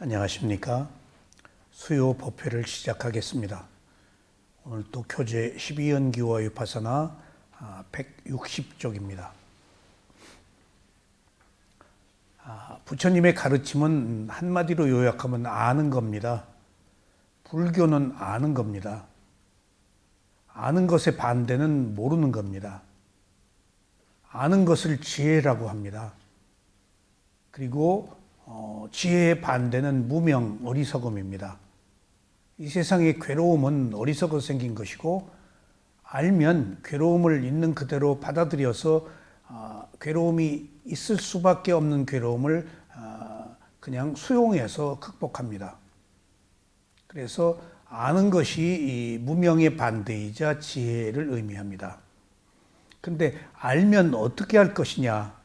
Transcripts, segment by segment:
안녕하십니까. 수요 법회를 시작하겠습니다. 오늘 또 교재 12연기와 위파사나 160쪽입니다. 부처님의 가르침은 한마디로 요약하면 아는 겁니다. 불교는 아는 겁니다. 아는 것의 반대는 모르는 겁니다. 아는 것을 지혜라고 합니다. 그리고 지혜의 반대는 무명, 어리석음입니다. 이 세상의 괴로움은 어리석어서 생긴 것이고, 알면 괴로움을 있는 그대로 받아들여서 괴로움이 있을 수밖에 없는 괴로움을 그냥 수용해서 극복합니다. 그래서 아는 것이 이 무명의 반대이자 지혜를 의미합니다. 근데 알면 어떻게 할 것이냐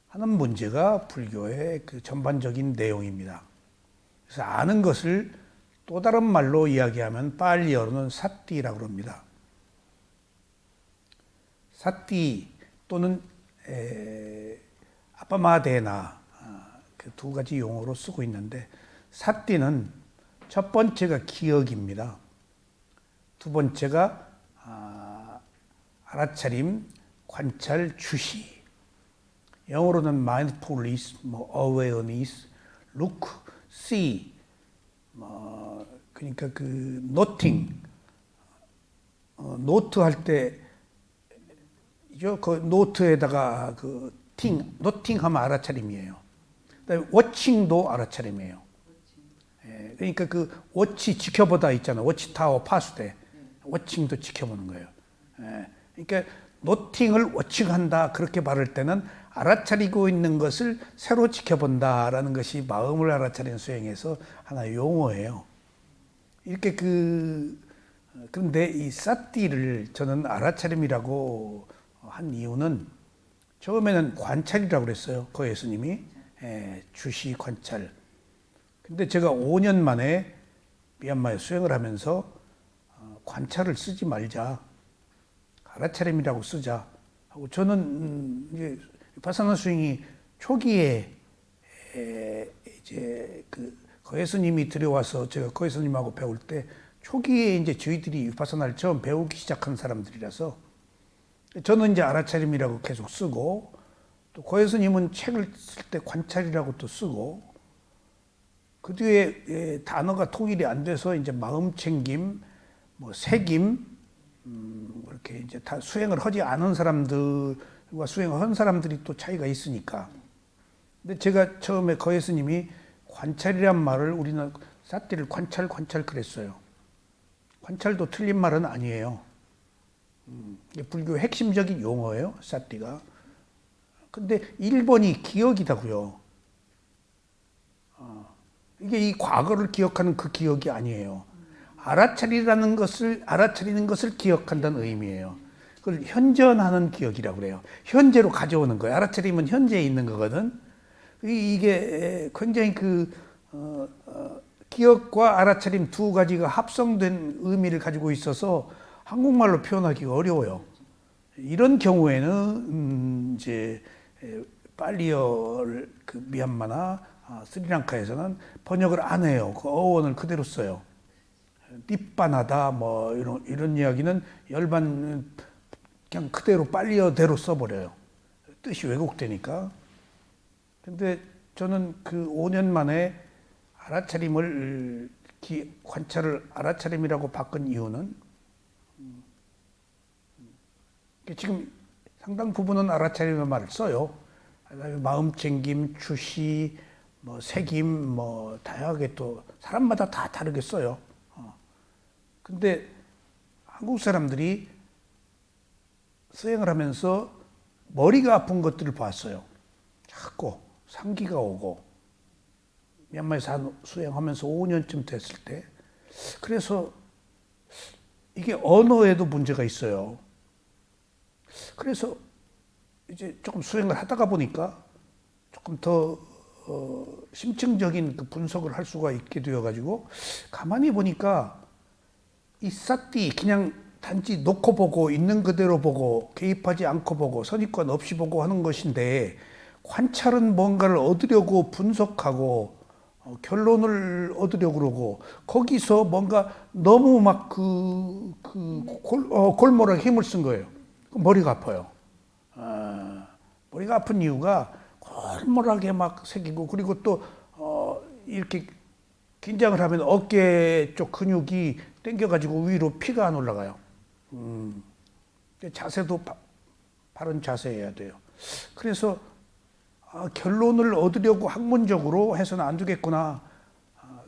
하는 문제가 불교의 그 전반적인 내용입니다. 그래서 아는 것을 또 다른 말로 이야기하면 빨리어로는 사띠라고 합니다. 사띠 또는 아빠마데나 그 두 가지 용어로 쓰고 있는데, 사띠는 첫 번째가 기억입니다. 두 번째가 알아차림, 관찰, 주시. 영어로는 mindfulness, awareness, look, see. 그러니까 그 noting, 노트 할 때, 그 노트에다가 그 noting 하면 알아차림이에요. 그다음에 watching도 알아차림이에요. 그러니까 그 워치 지켜보다 있잖아. 워치 타워 파수대. 워칭도 지켜보는 거예요. 그러니까 노팅을 워칭한다 그렇게 말할 때는 알아차리고 있는 것을 새로 지켜본다라는 것이 마음을 알아차리는 수행에서 하나의 용어예요. 이렇게 그런데 이 사띠를 저는 알아차림이라고 한 이유는, 처음에는 관찰이라고 그랬어요. 거 예수님이 주시 관찰. 근데 제가 5년 만에 미얀마에 수행을 하면서 관찰을 쓰지 말자, 알아차림이라고 쓰자 하고, 저는 이제 위파사나 수행이 초기에 이제 그 거예스님이 들여와서 제가 거예스님하고 배울 때, 초기에 이제 저희들이 위파사나를 처음 배우기 시작한 사람들이라서 저는 이제 알아차림이라고 계속 쓰고, 또 거예스님은 책을 쓸 때 관찰이라고 또 쓰고, 그 뒤에 단어가 통일이 안 돼서 이제 마음챙김, 새김, 이렇게 이제 다 수행을 하지 않은 사람들과 수행을 한 사람들이 또 차이가 있으니까. 근데 제가 처음에 거예스님이 관찰이란 말을, 우리는 사띠를 관찰 그랬어요. 관찰도 틀린 말은 아니에요. 불교의 핵심적인 용어예요, 사띠가. 근데 1번이 기억이다고요. 이게 이 과거를 기억하는 그 기억이 아니에요. 알아차리는 것을 기억한다는 의미예요. 그걸 현전하는 기억이라고 그래요. 현재로 가져오는 거예요. 알아차림은 현재에 있는 거거든. 이게 굉장히 기억과 알아차림 두 가지가 합성된 의미를 가지고 있어서 한국말로 표현하기가 어려워요. 이런 경우에는 이제 빨리어를 미얀마나 스리랑카에서는 번역을 안 해요. 그 어원을 그대로 써요. 띠빠나다 이런 이야기는 열반 그냥 그대로 빨리어대로 써버려요. 뜻이 왜곡되니까. 근데 저는 그 5년 만에 알아차림을 관찰을 알아차림이라고 바꾼 이유는, 지금 상당 부분은 알아차림의 말을 써요. 마음챙김, 주시, 새김, 다양하게 또 사람마다 다 다르게 써요. 근데 한국 사람들이 수행을 하면서 머리가 아픈 것들을 봤어요. 자꾸 상기가 오고, 미얀마에서 수행하면서 5년쯤 됐을 때. 그래서 이게 언어에도 문제가 있어요. 그래서 이제 조금 수행을 하다가 보니까 조금 더 심층적인 그 분석을 할 수가 있게 되어가지고, 가만히 보니까 이 사띠 그냥 단지 놓고 보고, 있는 그대로 보고, 개입하지 않고 보고, 선입관 없이 보고 하는 것인데, 관찰은 뭔가를 얻으려고 분석하고 결론을 얻으려고 그러고 거기서 뭔가 너무 막 골몰하게 힘을 쓴 거예요. 머리가 아파요. 머리가 아픈 이유가 골몰하게 막 새기고 그리고 또 이렇게 긴장을 하면 어깨 쪽 근육이 당겨가지고 위로 피가 안 올라가요. 자세도 바른 자세여야 돼요. 그래서 결론을 얻으려고 학문적으로 해서는 안 되겠구나.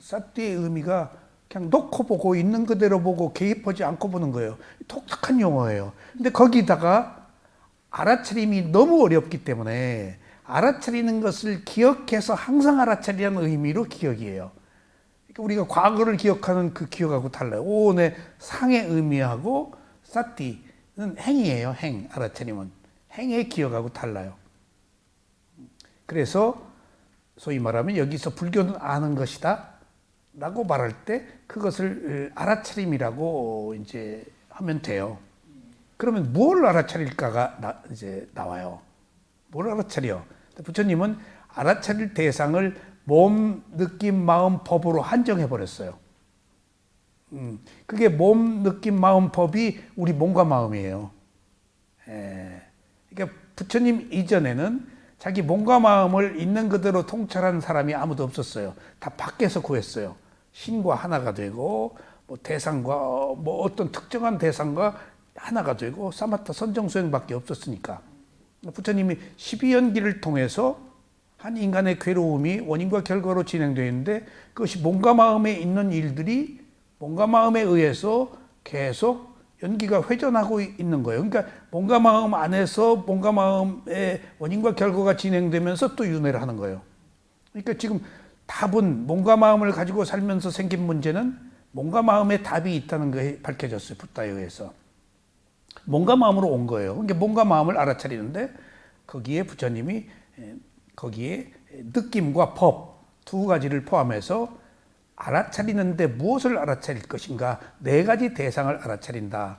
사띠의 의미가 그냥 놓고 보고 있는 그대로 보고 개입하지 않고 보는 거예요. 독특한 용어예요. 근데 거기다가 알아차림이 너무 어렵기 때문에 알아차리는 것을 기억해서 항상 알아차리라는 의미로 기억이에요. 그러니까 우리가 과거를 기억하는 그 기억하고 달라요. 오온의 상의 의미하고 사띠는 행이에요. 행, 알아차림은. 행의 기억하고 달라요. 그래서 소위 말하면 여기서 불교는 아는 것이다 라고 말할 때 그것을 알아차림이라고 이제 하면 돼요. 그러면 뭘 알아차릴까가 이제 나와요. 뭘 알아차려? 부처님은 알아차릴 대상을 몸, 느낌, 마음, 법으로 한정해 버렸어요. 그게 몸, 느낌, 마음, 법이 우리 몸과 마음이에요. 그러니까 부처님 이전에는 자기 몸과 마음을 있는 그대로 통찰하는 사람이 아무도 없었어요. 다 밖에서 구했어요. 신과 하나가 되고 뭐 대상과 뭐 어떤 특정한 대상과 하나가 되고 사마타 선정수행밖에 없었으니까 부처님이 12연기를 통해서 한 인간의 괴로움이 원인과 결과로 진행되어 있는데 그것이 몸과 마음에 있는 일들이 몸과 마음에 의해서 계속 연기가 회전하고 있는 거예요. 그러니까 몸과 마음 안에서 몸과 마음의 원인과 결과가 진행되면서 또 윤회를 하는 거예요. 그러니까 지금 답은 몸과 마음을 가지고 살면서 생긴 문제는 몸과 마음에 답이 있다는 게 밝혀졌어요. 붓다에 의해서. 몸과 마음으로 온 거예요. 그러니까 몸과 마음을 알아차리는데 거기에 부처님이 거기에 느낌과 법 두 가지를 포함해서 알아차리는데 무엇을 알아차릴 것인가? 네 가지 대상을 알아차린다.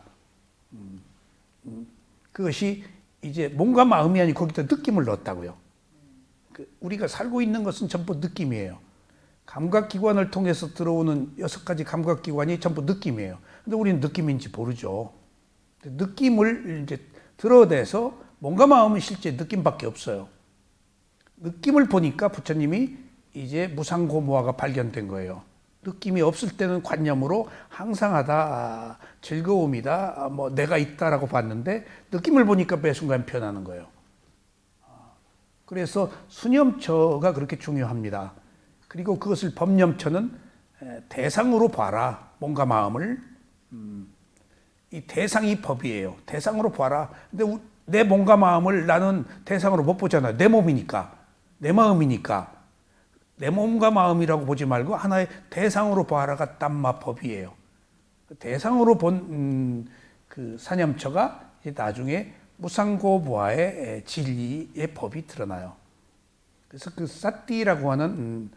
그것이 이제 몸과 마음이 아니고 거기다 느낌을 넣었다고요. 우리가 살고 있는 것은 전부 느낌이에요. 감각기관을 통해서 들어오는 6가지 감각기관이 전부 느낌이에요. 근데 우리는 느낌인지 모르죠. 느낌을 이제 드러내서 몸과 마음은 실제 느낌밖에 없어요. 느낌을 보니까 부처님이 이제 무상고무화가 발견된 거예요. 느낌이 없을 때는 관념으로 항상하다, 즐거움이다, 뭐 내가 있다라고 봤는데 느낌을 보니까 매 순간 변하는 거예요. 그래서 수념처가 그렇게 중요합니다. 그리고 그것을 법념처는 대상으로 봐라, 몸과 마음을. 이 대상이 법이에요. 대상으로 봐라. 근데 내 몸과 마음을 나는 대상으로 못 보잖아요. 내 몸이니까, 내 마음이니까. 내 몸과 마음이라고 보지 말고 하나의 대상으로 봐라가 땀마법이에요. 대상으로 본 그 사념처가 나중에 무상고부화의 진리의 법이 드러나요. 그래서 그 사띠라고 하는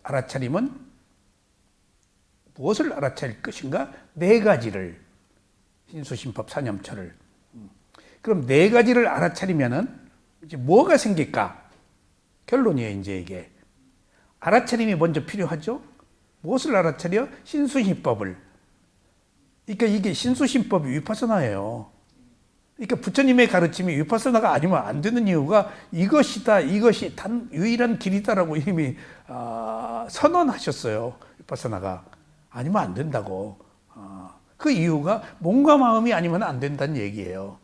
알아차림은 무엇을 알아차릴 것인가? 네 가지를, 신수신법 사념처를. 그럼 네 가지를 알아차리면은 이제 뭐가 생길까? 결론이에요, 이제 이게. 알아차림이 먼저 필요하죠? 무엇을 알아차려? 신수신법을. 그러니까 이게 신수신법이 위파서나예요. 그러니까 부처님의 가르침이 위파서나가 아니면 안 되는 이유가 이것이다, 이것이 유일한 길이다라고 이미 선언하셨어요. 위파서나가. 아니면 안 된다고. 그 이유가 몸과 마음이 아니면 안 된다는 얘기예요.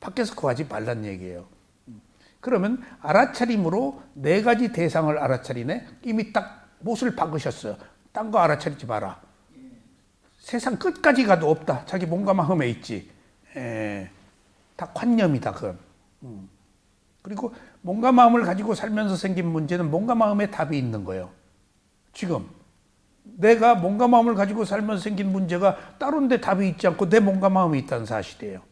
밖에서 구하지 말란 얘기예요. 그러면 알아차림으로 네 가지 대상을 알아차리네. 이미 딱 못을 박으셨어요. 딴 거 알아차리지 마라. 세상 끝까지 가도 없다. 자기 몸과 마음에 있지. 다 관념이다, 그건. 그리고 몸과 마음을 가지고 살면서 생긴 문제는 몸과 마음에 답이 있는 거예요. 지금 내가 몸과 마음을 가지고 살면서 생긴 문제가 다른데 답이 있지 않고 내 몸과 마음이 있다는 사실이에요.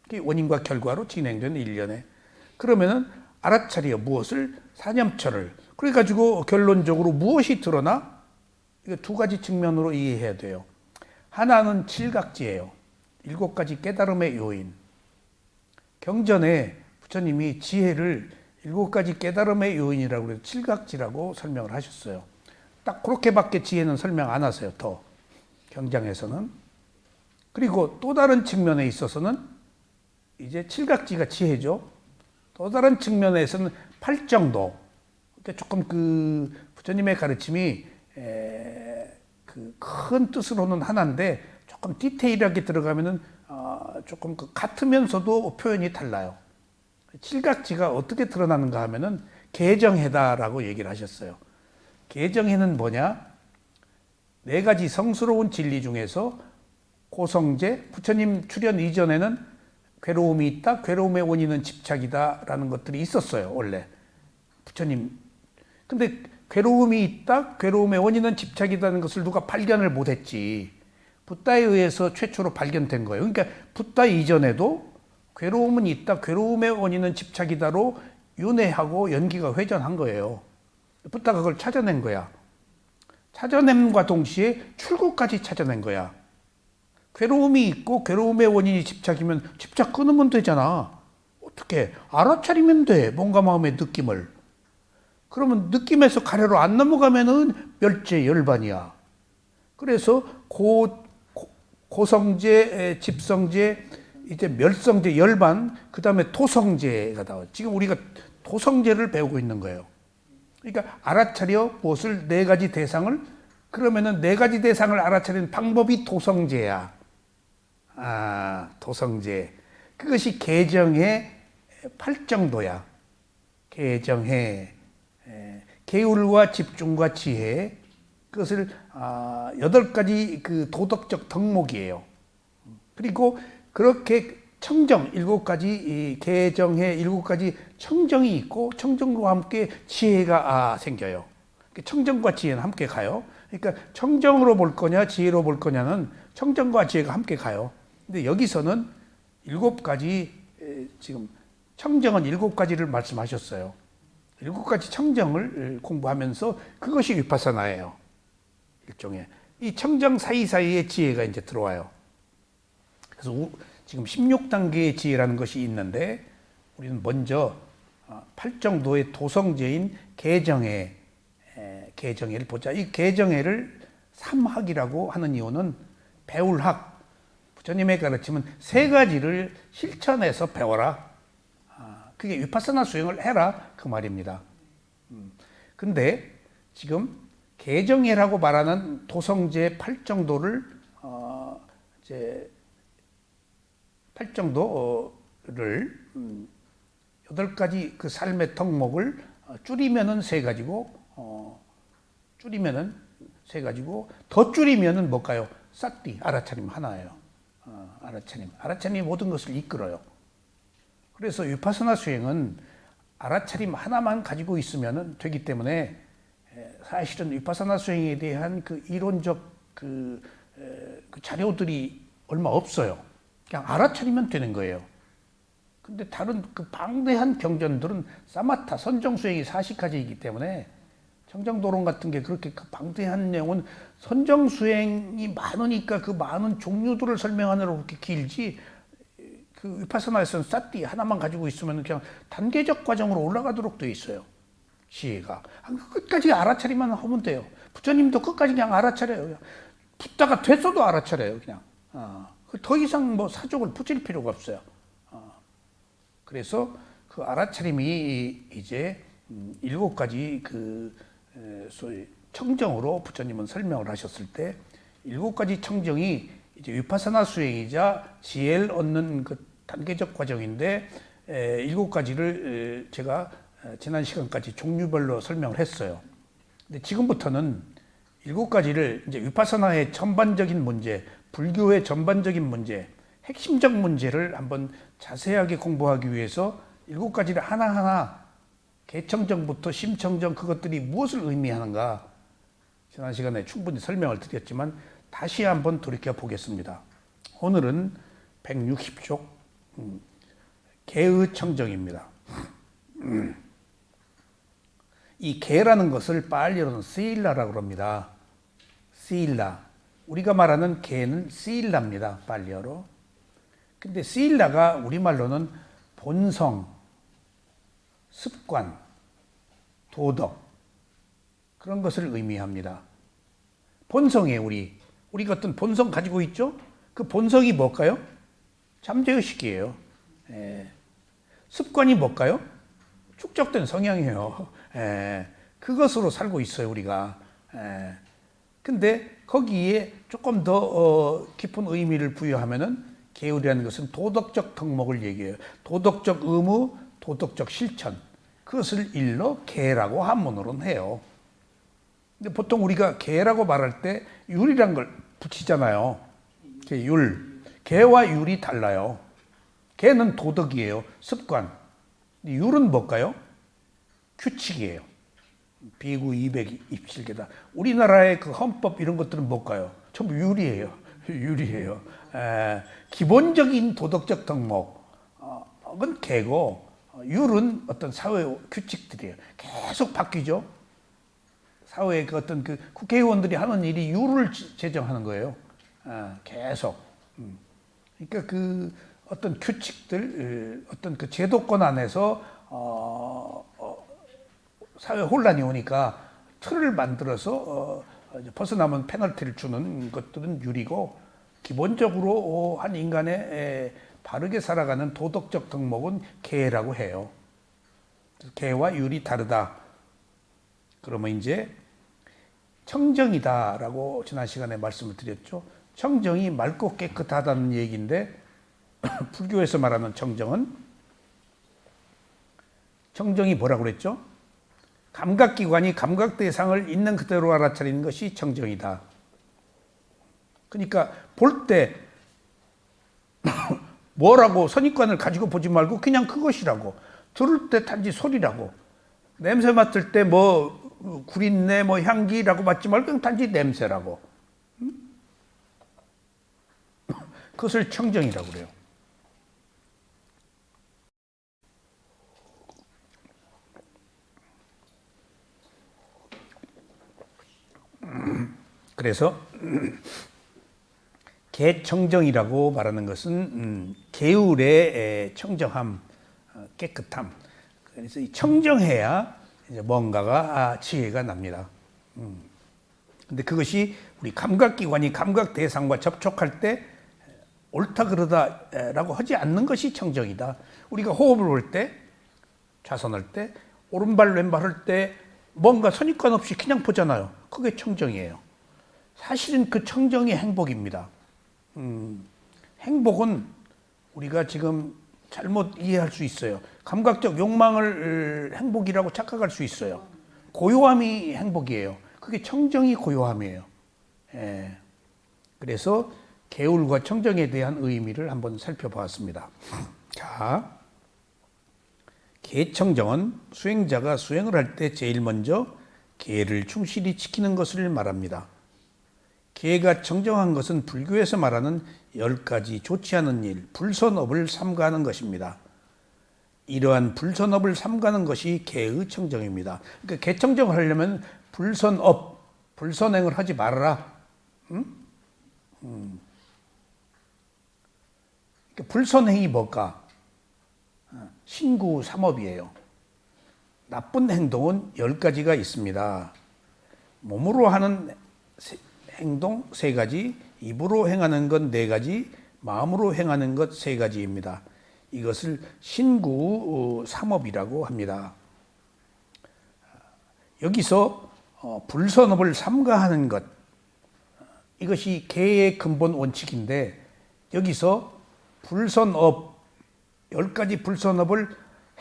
그게 원인과 결과로 진행되는 일련에. 그러면은 알아차려 무엇을? 사념처를. 그래가지고 결론적으로 무엇이 드러나? 이거 두 가지 측면으로 이해해야 돼요. 하나는 칠각지예요. 7가지 깨달음의 요인. 경전에 부처님이 지혜를 7가지 깨달음의 요인이라고 해서 칠각지라고 설명을 하셨어요. 딱 그렇게밖에 지혜는 설명 안 하세요. 더 경장에서는. 그리고 또 다른 측면에 있어서는 이제 칠각지가 지혜죠. 또 다른 측면에서는 팔정도. 그러니까 조금 그 부처님의 가르침이 그 큰 뜻으로는 하나인데 조금 디테일하게 들어가면은 조금 그 같으면서도 표현이 달라요. 칠각지가 어떻게 드러나는가 하면은 개정해다라고 얘기를 하셨어요. 개정해는 뭐냐? 4가지 성스러운 진리 중에서 고성제, 부처님 출현 이전에는 괴로움이 있다, 괴로움의 원인은 집착이다라는 것들이 있었어요, 원래. 부처님. 근데 괴로움이 있다, 괴로움의 원인은 집착이라는 것을 누가 발견을 못했지. 붓다에 의해서 최초로 발견된 거예요. 그러니까 붓다 이전에도 괴로움은 있다, 괴로움의 원인은 집착이다로 윤회하고 연기가 회전한 거예요. 붓다가 그걸 찾아낸 거야. 찾아냄과 동시에 출구까지 찾아낸 거야. 괴로움이 있고 괴로움의 원인이 집착이면 집착 끊으면 되잖아. 어떻게? 알아차리면 돼. 몸과 마음의 느낌을. 그러면 느낌에서 가래로 안 넘어가면은 멸제 열반이야. 그래서 고성제, 집성제, 이제 멸성제, 열반, 그 다음에 토성제가 나와. 지금 우리가 토성제를 배우고 있는 거예요. 그러니까 알아차려 무엇을 4가지 대상을, 그러면은 4가지 대상을 알아차리는 방법이 토성제야. 토성제. 그것이 개정의 팔정도야. 개정의 계율과 집중과 지혜. 그것을 8가지 그 도덕적 덕목이에요. 그리고 그렇게 청정 7가지 개정의 7가지 청정이 있고 청정과 함께 지혜가 생겨요. 청정과 지혜는 함께 가요. 그러니까 청정으로 볼 거냐 지혜로 볼 거냐는 청정과 지혜가 함께 가요. 근데 여기서는 7가지 지금 청정은 7가지를 말씀하셨어요. 7가지 청정을 공부하면서 그것이 위파사나예요. 일종의 이 청정 사이사이에 지혜가 이제 들어와요. 그래서 지금 16단계의 지혜라는 것이 있는데 우리는 먼저 팔정도의 도성제인 개정회, 개정회를 보자. 이 개정회를 삼학이라고 하는 이유는 배울학, 부처님의 가르침은 3가지를 실천해서 배워라. 그게 위파사나 수행을 해라 그 말입니다. 근데 지금 개정회라고 말하는 도성제 팔정도를 이제 팔정도를 8가지 그 삶의 덕목을 줄이면은 3가지고 줄이면은 3가지고 더 줄이면은 뭘까요? 싹디 알아차림 하나예요. 알아차림이 모든 것을 이끌어요. 그래서 위파사나 수행은 알아차림 하나만 가지고 있으면 되기 때문에 사실은 위파사나 수행에 대한 그 이론적 그 자료들이 얼마 없어요. 그냥 알아차리면 되는 거예요. 근데 다른 그 방대한 경전들은 사마타 선정 수행이 40가지이기 때문에 청정도론 같은 게 그렇게 그 방대한 내용은 선정 수행이 많으니까 그 많은 종류들을 설명하느라고 그렇게 길지. 그 위파사나에서는 사띠 하나만 가지고 있으면 그냥 단계적 과정으로 올라가도록 되어 있어요. 지혜가. 끝까지 알아차리만 하면 돼요. 부처님도 끝까지 그냥 알아차려요. 붓다가 됐어도 알아차려요. 그냥. 더 이상 뭐 사족을 붙일 필요가 없어요. 그래서 그 알아차림이 이제 7가지 그 소위 청정으로 부처님은 설명을 하셨을 때 7가지 청정이 이제 위파사나 수행이자 지혜를 얻는 그 단계적 과정인데 7가지를 제가 지난 시간까지 종류별로 설명을 했어요. 근데 지금부터는 7가지를 이제 위파사나의 전반적인 문제, 불교의 전반적인 문제, 핵심적 문제를 한번 자세하게 공부하기 위해서 7가지를 하나하나 개청정부터 심청정 그것들이 무엇을 의미하는가 지난 시간에 충분히 설명을 드렸지만 다시 한번 돌이켜 보겠습니다. 오늘은 160쪽 개의 청정입니다. 이 개라는 것을 빨리로는 스일라라고 합니다. 스일라. 우리가 말하는 개는 스일라입니다. 빨리어로. 근데 스일라가 우리말로는 본성, 습관, 도덕 그런 것을 의미합니다. 본성이에요. 우리가 어떤 본성 가지고 있죠? 그 본성이 뭘까요? 잠재의식이에요. 습관이 뭘까요? 축적된 성향이에요. 그것으로 살고 있어요, 우리가. 근데 거기에 조금 더 깊은 의미를 부여하면은 계율이라는 것은 도덕적 덕목을 얘기해요. 도덕적 의무, 도덕적 실천. 그것을 일러 계라고 한문으로는 해요. 근데 보통 우리가 계라고 말할 때 율이란 걸 붙이잖아요. 율. 계와 율이 달라요. 계는 도덕이에요. 습관. 율은 뭘까요? 규칙이에요. 비구 227개다. 우리나라의 그 헌법 이런 것들은 뭘까요? 전부 율이에요. 율이에요. 기본적인 도덕적 덕목은 계고 율은 어떤 사회 규칙들이에요. 계속 바뀌죠. 사회의 그 어떤 그 국회의원들이 하는 일이 율을 제정하는 거예요. 계속. 그러니까 그 어떤 규칙들, 어떤 그 제도권 안에서 사회 혼란이 오니까 틀을 만들어서 벗어나면 페널티를 주는 것들은 율이고, 기본적으로 한 인간의 바르게 살아가는 도덕적 덕목은 계라고 해요. 계와 율이 다르다. 그러면 이제 청정이다라고 지난 시간에 말씀을 드렸죠. 청정이 맑고 깨끗하다는 얘기인데 불교에서 말하는 청정이 뭐라고 그랬죠? 감각기관이 감각 대상을 있는 그대로 알아차리는 것이 청정이다. 그러니까 볼 때 뭐라고 선입관을 가지고 보지 말고 그냥 그것이라고, 들을 때 단지 소리라고, 냄새 맡을 때 뭐 구린내 뭐 향기라고 맡지 말고 그냥 단지 냄새라고. 그것을 청정이라고 그래요. 그래서 계청정이라고 말하는 것은 계율의 청정함, 깨끗함. 그래서 이 청정해야 이제 뭔가가 지혜가 납니다. 근데 그것이 우리 감각기관이 감각 대상과 접촉할 때 옳다 그러다라고 하지 않는 것이 청정이다. 우리가 호흡을 할 때, 좌선할 때, 오른발 왼발 할 때 뭔가 선입관 없이 그냥 보잖아요. 그게 청정이에요. 사실은 그 청정이 행복입니다. 행복은 우리가 지금 잘못 이해할 수 있어요. 감각적 욕망을 행복이라고 착각할 수 있어요. 고요함이 행복이에요. 그게 청정이 고요함이에요. 그래서 계율과 청정에 대한 의미를 한번 살펴보았습니다. 자, 계청정은 수행자가 수행을 할 때 제일 먼저 계를 충실히 지키는 것을 말합니다. 계가 청정한 것은 불교에서 말하는 10가지 좋지 않은 일, 불선업을 삼가하는 것입니다. 이러한 불선업을 삼가는 것이 계의 청정입니다. 그러니까 계청정을 하려면 불선업, 불선행을 하지 말아라. 그러니까 불선행이 뭘까? 신구 삼업이에요. 나쁜 행동은 10가지가 있습니다. 몸으로 하는 행동 3가지, 입으로 행하는 것 4가지, 마음으로 행하는 것 3가지입니다. 이것을 신구 삼업이라고 합니다. 여기서 불선업을 삼가하는 것, 이것이 계의 근본 원칙인데, 여기서 불선업, 10가지 불선업을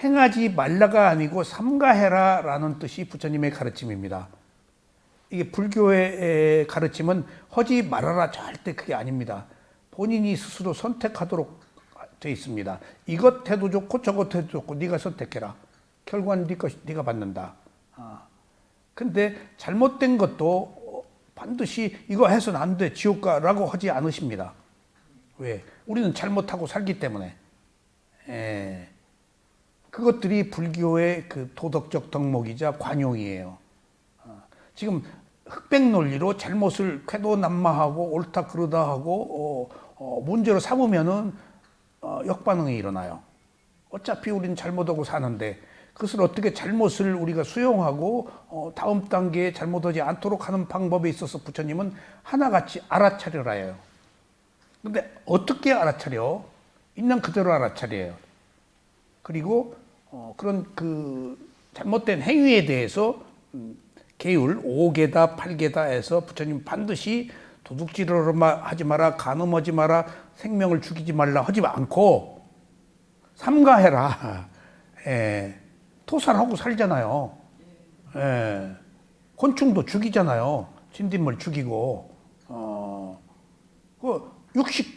행하지 말라가 아니고 삼가해라 라는 뜻이 부처님의 가르침입니다. 이게 불교의 가르침은 하지 말아라 절대 그게 아닙니다. 본인이 스스로 선택하도록 되어 있습니다. 이것 해도 좋고 저것 해도 좋고 네가 선택해라. 결과는 네가 받는다. 근데 잘못된 것도 반드시 이거 해서는 안 돼, 지옥 가라고 하지 않으십니다. 왜? 우리는 잘못하고 살기 때문에. 그것들이 불교의 그 도덕적 덕목이자 관용이에요. 지금 흑백 논리로 잘못을 쾌도난마하고 옳다 그르다 하고 문제로 삼으면은 역반응이 일어나요. 어차피 우리는 잘못하고 사는데 그것을 어떻게 잘못을 우리가 수용하고 다음 단계에 잘못하지 않도록 하는 방법에 있어서 부처님은 하나같이 알아차려라 해요. 근데 어떻게 알아차려? 있는 그대로 알아차려요. 그리고 그런 그 잘못된 행위에 대해서 계율 5계다 8계다 해서 부처님 반드시 도둑질을 하지 마라, 간음하지 마라, 생명을 죽이지 말라 하지 않고 삼가해라. 토살하고 살잖아요. 곤충도 죽이잖아요. 진딧물 죽이고 그 육식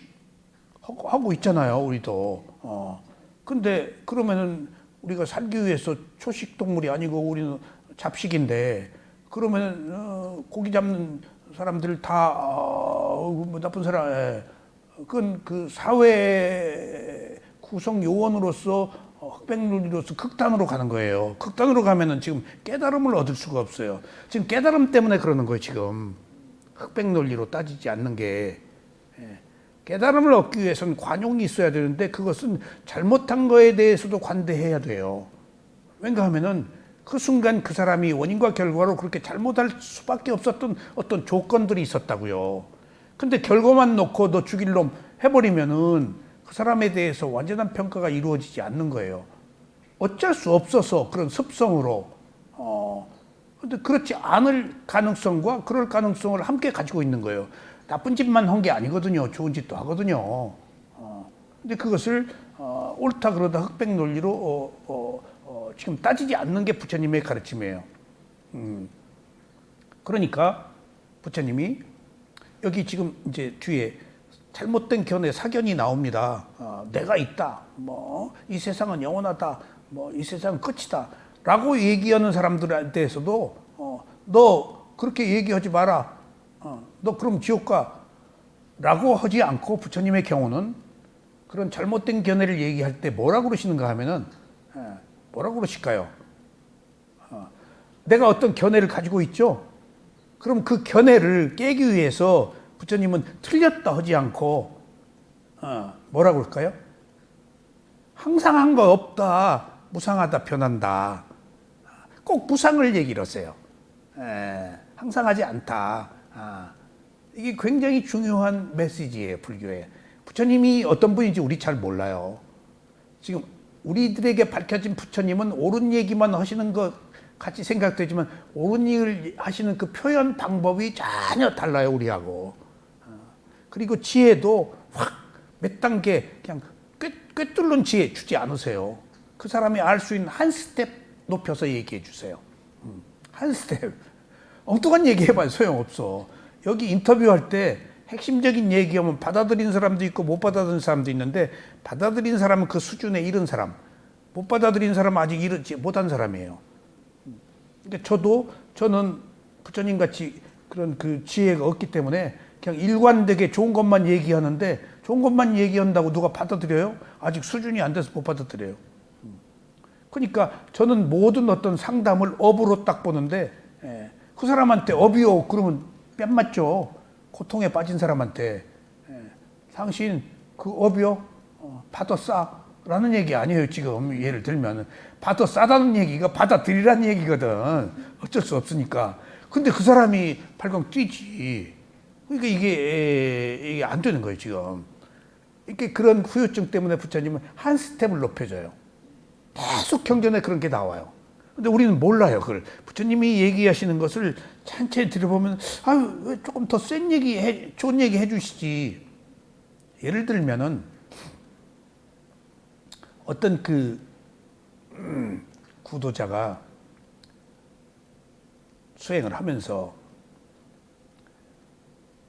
하고 있잖아요. 우리도. 근데 그러면은 우리가 살기 위해서 초식 동물이 아니고 우리는 잡식인데 그러면 고기 잡는 사람들 다 뭐 나쁜 사람, 그건 그 사회 구성 요원으로서 흑백논리로서 극단으로 가는 거예요. 극단으로 가면은 지금 깨달음을 얻을 수가 없어요. 지금 깨달음 때문에 그러는 거예요. 지금 흑백논리로 따지지 않는 게. 깨달음을 얻기 위해서는 관용이 있어야 되는데 그것은 잘못한 거에 대해서도 관대해야 돼요. 왜냐 하면은 그 순간 그 사람이 원인과 결과로 그렇게 잘못할 수밖에 없었던 어떤 조건들이 있었다고요. 근데 결과만 놓고 너 죽일 놈 해버리면은 그 사람에 대해서 완전한 평가가 이루어지지 않는 거예요. 어쩔 수 없어서 그런 습성으로. 근데 그렇지 않을 가능성과 그럴 가능성을 함께 가지고 있는 거예요. 나쁜 짓만 한 게 아니거든요. 좋은 짓도 하거든요. 근데 그것을 옳다 그러다 흑백 논리로 지금 따지지 않는 게 부처님의 가르침이에요. 그러니까 부처님이 여기 지금 이제 뒤에 잘못된 견해 사견이 나옵니다. 내가 있다. 뭐 이 세상은 영원하다. 뭐 이 세상은 끝이다. 라고 얘기하는 사람들에 대해서도 너 그렇게 얘기하지 마라. 너 그럼 지옥 가. 라고 하지 않고 부처님의 경우는 그런 잘못된 견해를 얘기할 때 뭐라고 그러시는가 하면은 뭐라고 그러실까요? 내가 어떤 견해를 가지고 있죠? 그럼 그 견해를 깨기 위해서 부처님은 틀렸다 하지 않고 뭐라고 그럴까요? 항상 한 거 없다. 무상하다 변한다. 꼭 무상을 얘기를 하세요. 항상 하지 않다. 이게 굉장히 중요한 메시지예요. 불교에. 부처님이 어떤 분인지 우리 잘 몰라요. 지금 우리들에게 밝혀진 부처님은 옳은 얘기만 하시는 것 같이 생각되지만 옳은 얘기를 하시는 그 표현 방법이 전혀 달라요. 우리하고. 그리고 지혜도 확 몇 단계 그냥 꿰뚫는 지혜 주지 않으세요. 그 사람이 알 수 있는 한 스텝 높여서 얘기해 주세요. 한 스텝. 엉뚱한 얘기 해봐요. 소용없어. 여기 인터뷰할 때 핵심적인 얘기하면 받아들인 사람도 있고 못 받아들인 사람도 있는데 받아들인 사람은 그 수준에 이른 사람, 못 받아들인 사람은 아직 이르지 못한 사람이에요. 그러니까 저는 부처님 같이 그런 그 지혜가 없기 때문에 그냥 일관되게 좋은 것만 얘기하는데 좋은 것만 얘기한다고 누가 받아들여요? 아직 수준이 안 돼서 못 받아들여요. 그러니까 저는 모든 어떤 상담을 업으로 딱 보는데 그 사람한테 업이요 그러면 뺨 맞죠. 고통에 빠진 사람한테 당신 그 업이요 받아 싸라는 얘기 아니에요. 지금 예를 들면 받아 싸다는 얘기가 받아들이라는 얘기거든. 어쩔 수 없으니까. 근데 그 사람이 발광 뛰지. 그러니까 이게 안 되는 거예요. 지금 이렇게 그런 후유증 때문에 부처님은 한 스텝을 높여줘요. 계속 경전에 그런 게 나와요. 근데 우리는 몰라요. 그걸 부처님이 얘기하시는 것을 천천히 들어보면 아유 왜 조금 더 센 얘기 좋은 얘기 해주시지. 예를 들면은 어떤 그 구도자가 수행을 하면서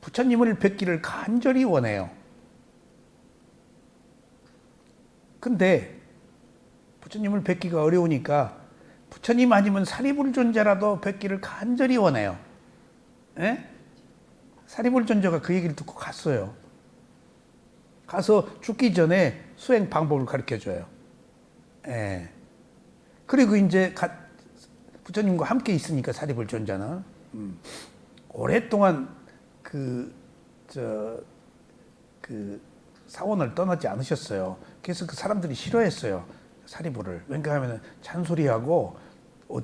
부처님을 뵙기를 간절히 원해요. 근데 부처님을 뵙기가 어려우니까 부처님 아니면 사리불존자라도 뵙기를 간절히 원해요. 사리불존자가 그 얘기를 듣고 갔어요. 가서 죽기 전에 수행 방법을 가르쳐줘요. 그리고 이제 부처님과 함께 있으니까 사리불존자는 오랫동안 그 사원을 떠나지 않으셨어요. 그래서 그 사람들이 싫어했어요. 사리부를. 왜냐하면 잔소리하고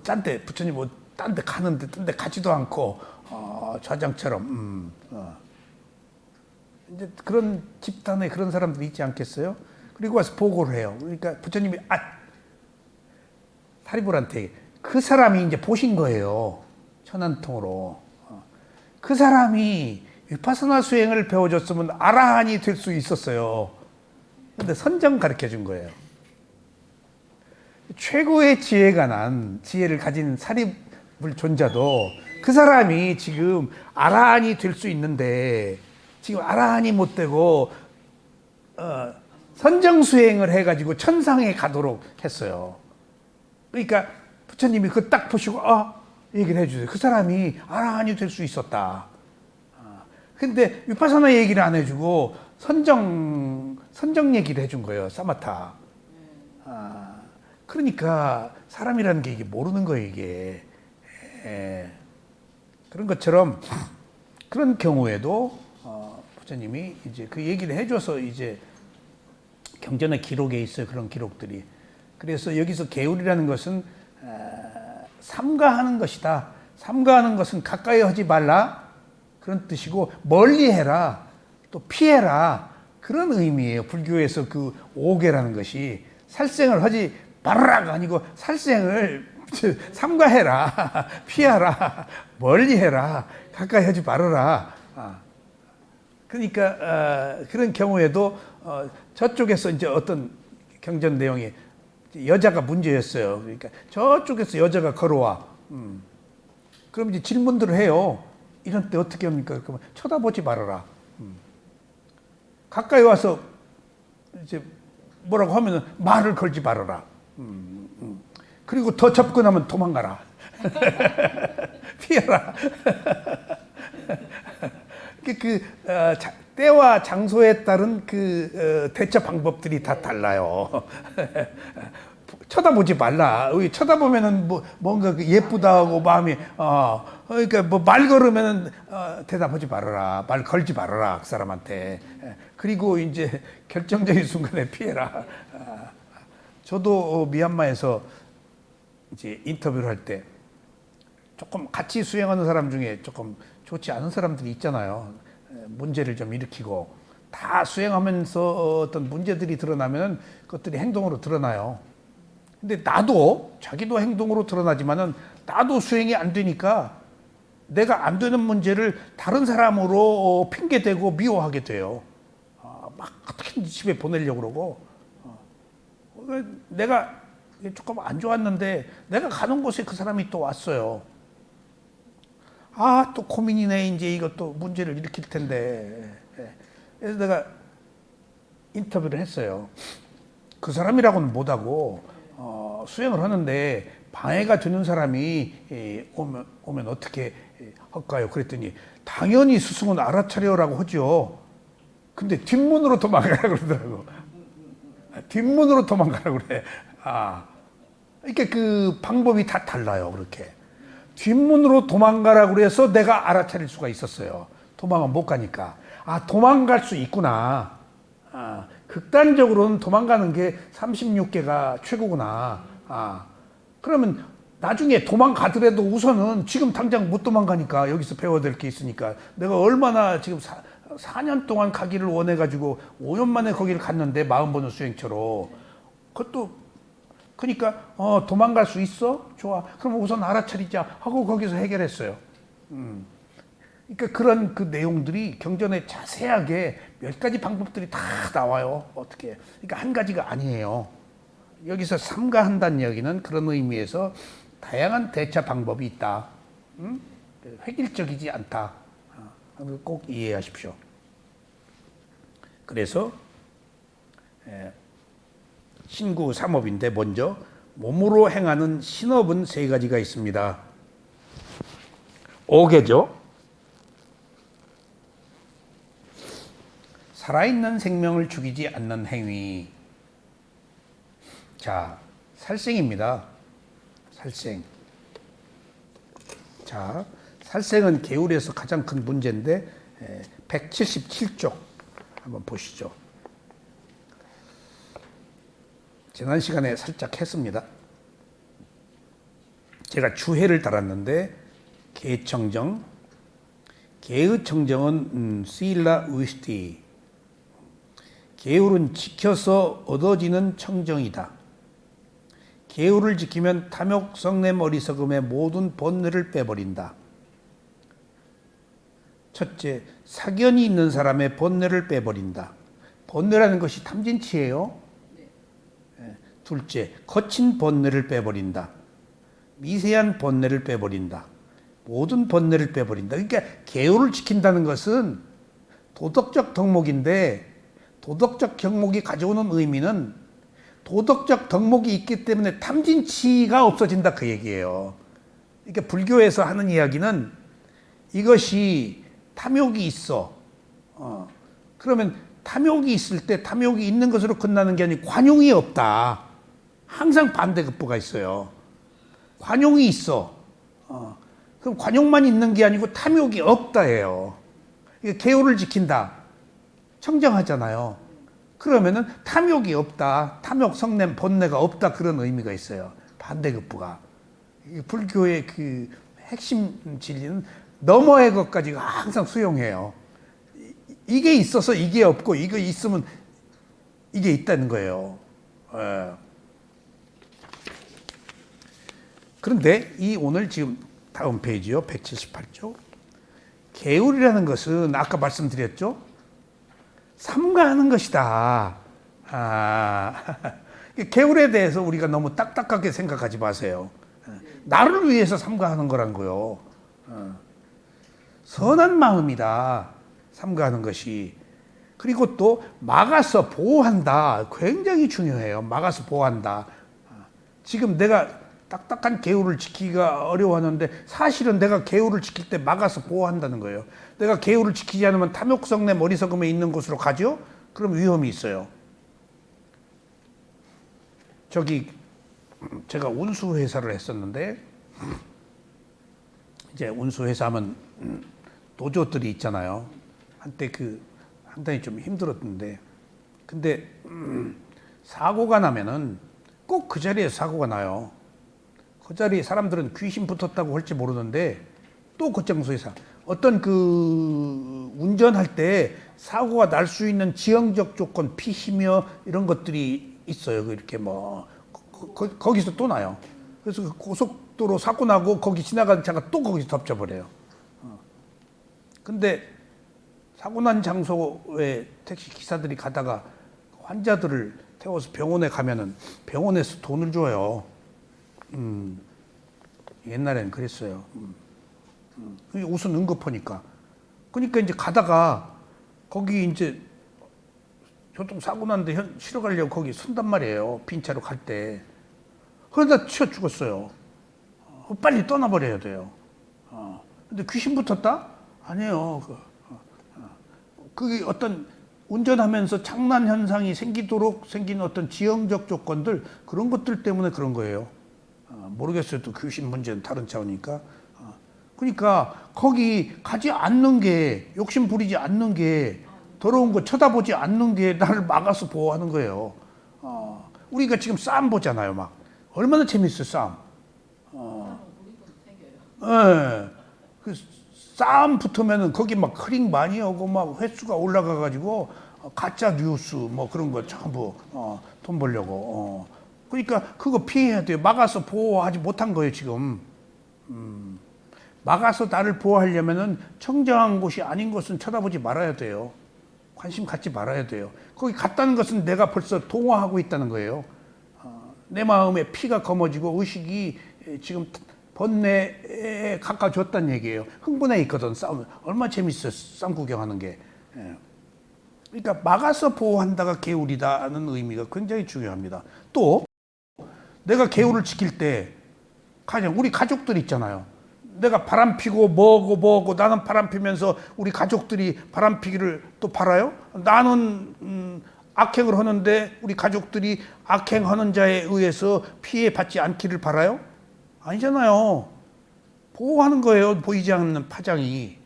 딴 데 부처님 딴 데 가는데 딴 데 가지도 않고 좌장처럼 이제 그런 집단에 그런 사람들이 있지 않겠어요? 그리고 와서 보고를 해요. 그러니까 부처님이 사리불한테 그 사람이 이제 보신 거예요. 천안통으로. 그 사람이 위파사나 수행을 배워줬으면 아라한이 될 수 있었어요. 근데 선정 가르쳐 준 거예요. 최고의 지혜를 가진 사리불 존자도 그 사람이 지금 아라한이 될 수 있는데 지금 아라한이 못 되고 선정 수행을 해가지고 천상에 가도록 했어요. 그러니까 부처님이 그거 딱 보시고 얘기를 해주세요. 그 사람이 아라한이 될 수 있었다. 근데 위파사나 얘기를 안 해주고 선정 얘기를 해준 거예요. 사마타. 그러니까 사람이라는 게 이게 모르는 거예요, 이게. 그런 것처럼 그런 경우에도 부처님이 이제 그 얘기를 해줘서 이제 경전의 기록에 있어요. 그런 기록들이. 그래서 여기서 계율이라는 것은 삼가하는 것이다. 삼가하는 것은 가까이 하지 말라. 그런 뜻이고 멀리 해라. 또 피해라. 그런 의미예요. 불교에서 그 오계라는 것이 살생을 하지 말아라가 아니고 살생을 삼가해라. 피하라. 멀리 해라. 가까이 하지 말아라. 그러니까 그런 경우에도 저쪽에서 이제 어떤 경전 내용이 여자가 문제였어요. 그러니까 저쪽에서 여자가 걸어와. 그럼 이제 질문들을 해요. 이런 때 어떻게 합니까? 그러면 쳐다보지 말아라. 가까이 와서 이제 뭐라고 하면은 말을 걸지 말아라. 그리고 더 접근하면 도망가라. 피해라. 때와 장소에 따른 대처 방법들이 다 달라요. 쳐다보지 말라. 쳐다보면은 뭔가 예쁘다 하고 마음이 그러니까 말 걸으면은 대답하지 말아라. 말 걸지 말아라. 그 사람한테. 그리고 이제 결정적인 순간에 피해라. 저도 미얀마에서 이제 인터뷰를 할 때 조금 같이 수행하는 사람 중에 조금 좋지 않은 사람들이 있잖아요. 문제를 좀 일으키고 다 수행하면서 어떤 문제들이 드러나면 그것들이 행동으로 드러나요. 근데 자기도 행동으로 드러나지만은 나도 수행이 안 되니까 내가 안 되는 문제를 다른 사람으로 핑계대고 미워하게 돼요. 막 어떻게 집에 보내려고 그러고 내가 조금 안 좋았는데 내가 가는 곳에 그 사람이 또 왔어요. 또 고민이네. 이제 이것도 문제를 일으킬 텐데. 그래서 내가 인터뷰를 했어요. 그 사람이라고는 못하고 수행을 하는데 방해가 되는 사람이 오면 어떻게 할까요? 그랬더니 당연히 스승은 알아차려라고 하죠. 근데 뒷문으로 도망가라 그러더라고. 뒷문으로 도망가라 그래. 그러니까 그 방법이 다 달라요. 그렇게. 뒷문으로 도망가라고 그래서 내가 알아차릴 수가 있었어요. 도망은 못 가니까. 도망갈 수 있구나. 극단적으로는 도망가는 게 36개가 최고구나. 그러면 나중에 도망가더라도 우선은 지금 당장 못 도망가니까 여기서 배워야 될 게 있으니까 내가 얼마나 지금 4년 동안 가기를 원해가지고 5년 만에 거기를 갔는데 마음 보는 수행처로 그것도 그러니까 도망갈 수 있어? 좋아. 그럼 우선 알아차리자 하고 거기서 해결했어요. 그러니까 그런 그 내용들이 경전에 자세하게 몇 가지 방법들이 다 나와요. 어떻게? 그러니까 한 가지가 아니에요. 여기서 삼가한다는 이야기는 그런 의미에서 다양한 대처 방법이 있다. 획일적이지 않다. 꼭 이해하십시오. 그래서 신구 삼업인데 먼저 몸으로 행하는 신업은 세 가지가 있습니다. 5개죠. 살아있는 생명을 죽이지 않는 행위. 자, 살생입니다. 살생. 자, 살생은 계율에서 가장 큰 문제인데 177쪽 한번 보시죠. 지난 시간에 살짝 했습니다. 제가 주해를 달았는데 개청정, 개의 청정은 시일라 위스티, 계율은 지켜서 얻어지는 청정이다. 계율을 지키면 탐욕, 성냄, 어리석음의 모든 번뇌를 빼버린다. 첫째, 사견이 있는 사람의 번뇌를 빼버린다. 번뇌라는 것이 탐진치예요. 둘째, 거친 번뇌를 빼버린다. 미세한 번뇌를 빼버린다. 모든 번뇌를 빼버린다. 그러니까 계율을 지킨다는 것은 도덕적 덕목인데, 도덕적 덕목이 가져오는 의미는 도덕적 덕목이 있기 때문에 탐진치가 없어진다, 그 얘기예요. 그러니까 불교에서 하는 이야기는 이것이 탐욕이 있어. 그러면 탐욕이 있을 때 탐욕이 있는 것으로 끝나는 게 아니고 관용이 없다. 항상 반대급부가 있어요. 관용이 있어. 그럼 관용만 있는 게 아니고 탐욕이 없다예요. 계율을 지킨다. 청정하잖아요. 그러면은 탐욕이 없다. 탐욕, 성냄, 번뇌가 없다. 그런 의미가 있어요. 반대급부가. 불교의 그 핵심 진리는 너머의 것까지가 항상 수용해요. 이게 있어서 이게 없고 이거 있으면 이게 있다는 거예요. 그런데 이 오늘 지금 다음 페이지요. 178쪽. 계율이라는 것은 아까 말씀드렸죠. 삼가하는 것이다. 계율에 대해서 우리가 너무 딱딱하게 생각하지 마세요. 나를 위해서 삼가하는 거란 거요. 선한 마음이다. 삼가하는 것이. 그리고 또 막아서 보호한다. 굉장히 중요해요. 막아서 보호한다. 지금 내가 딱딱한 계율을 지키기가 어려워하는데 사실은 내가 계율을 지킬 때 막아서 보호한다는 거예요. 내가 계율을 지키지 않으면 탐욕성내 어리석음에 있는 곳으로 가죠? 그럼 위험이 있어요. 저기 제가 운수회사를 했었는데 이제 운수회사 하면 노조들이 있잖아요. 한때 한때 좀 힘들었는데 근데 사고가 나면은 꼭 그 자리에서 사고가 나요. 그 자리에 사람들은 귀신 붙었다고 할지 모르는데 또 그 장소에서 어떤 운전할 때 사고가 날 수 있는 지형적 조건, 피히며 이런 것들이 있어요. 이렇게 거기서 또 나요. 그래서 그 고속도로 사고 나고 거기 지나가는 차가 또 거기서 덮쳐버려요. 근데 사고 난 장소에 택시 기사들이 가다가 환자들을 태워서 병원에 가면은 병원에서 돈을 줘요. 옛날엔 그랬어요. 우선 응급하니까. 그러니까 이제 가다가 거기 이제 교통사고 났는데 쉬러 가려고 거기 선단 말이에요. 빈차로 갈 때. 그러다 치여 죽었어요. 빨리 떠나버려야 돼요. 근데 귀신 붙었다? 아니에요. 그게 어떤 운전하면서 장난 현상이 생기도록 생긴 어떤 지형적 조건들, 그런 것들 때문에 그런 거예요. 모르겠어요. 또 귀신 문제는 다른 차원이니까. 그러니까 거기 가지 않는 게, 욕심 부리지 않는 게, 더러운 거 쳐다보지 않는 게 나를 막아서 보호하는 거예요. 우리가 지금 싸움 보잖아요. 막 얼마나 재밌어요, 싸움. 예. 그 싸움 붙으면은 거기 막 클릭 많이 오고 막 횟수가 올라가가지고 가짜 뉴스 뭐 그런 거 전부 돈 벌려고. 그러니까 그거 피해야 돼요. 막아서 보호하지 못한 거예요, 지금. 막아서 나를 보호하려면은 청정한 곳이 아닌 것은 쳐다보지 말아야 돼요. 관심 갖지 말아야 돼요. 거기 갔다는 것은 내가 벌써 동화하고 있다는 거예요. 내 마음에 피가 검어지고 의식이 지금 번뇌에 가까워졌다는 얘기예요. 흥분해 있거든, 싸움. 얼마나 재밌어요, 싸움 구경하는 게. 그러니까 막아서 보호한다가 계율이다는 의미가 굉장히 중요합니다. 또 내가 계율을 지킬 때 가령 우리 가족들 있잖아요. 내가 바람 피고 뭐고 나는 바람 피면서 우리 가족들이 바람 피기를 또 바라요? 나는 악행을 하는데 우리 가족들이 악행하는 자에 의해서 피해 받지 않기를 바라요? 아니잖아요. 보호하는 거예요. 보이지 않는 파장이.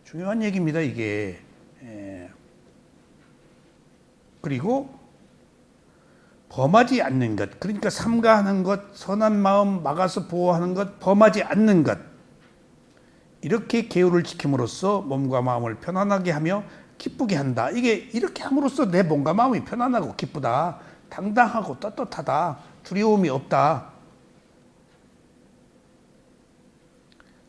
중요한 얘기입니다, 이게. 그리고 범하지 않는 것, 그러니까 삼가하는 것, 선한 마음 막아서 보호하는 것, 범하지 않는 것, 이렇게 계율을 지킴으로써 몸과 마음을 편안하게 하며 기쁘게 한다. 이게 이렇게 함으로써 내 몸과 마음이 편안하고 기쁘다, 당당하고 떳떳하다, 두려움이 없다.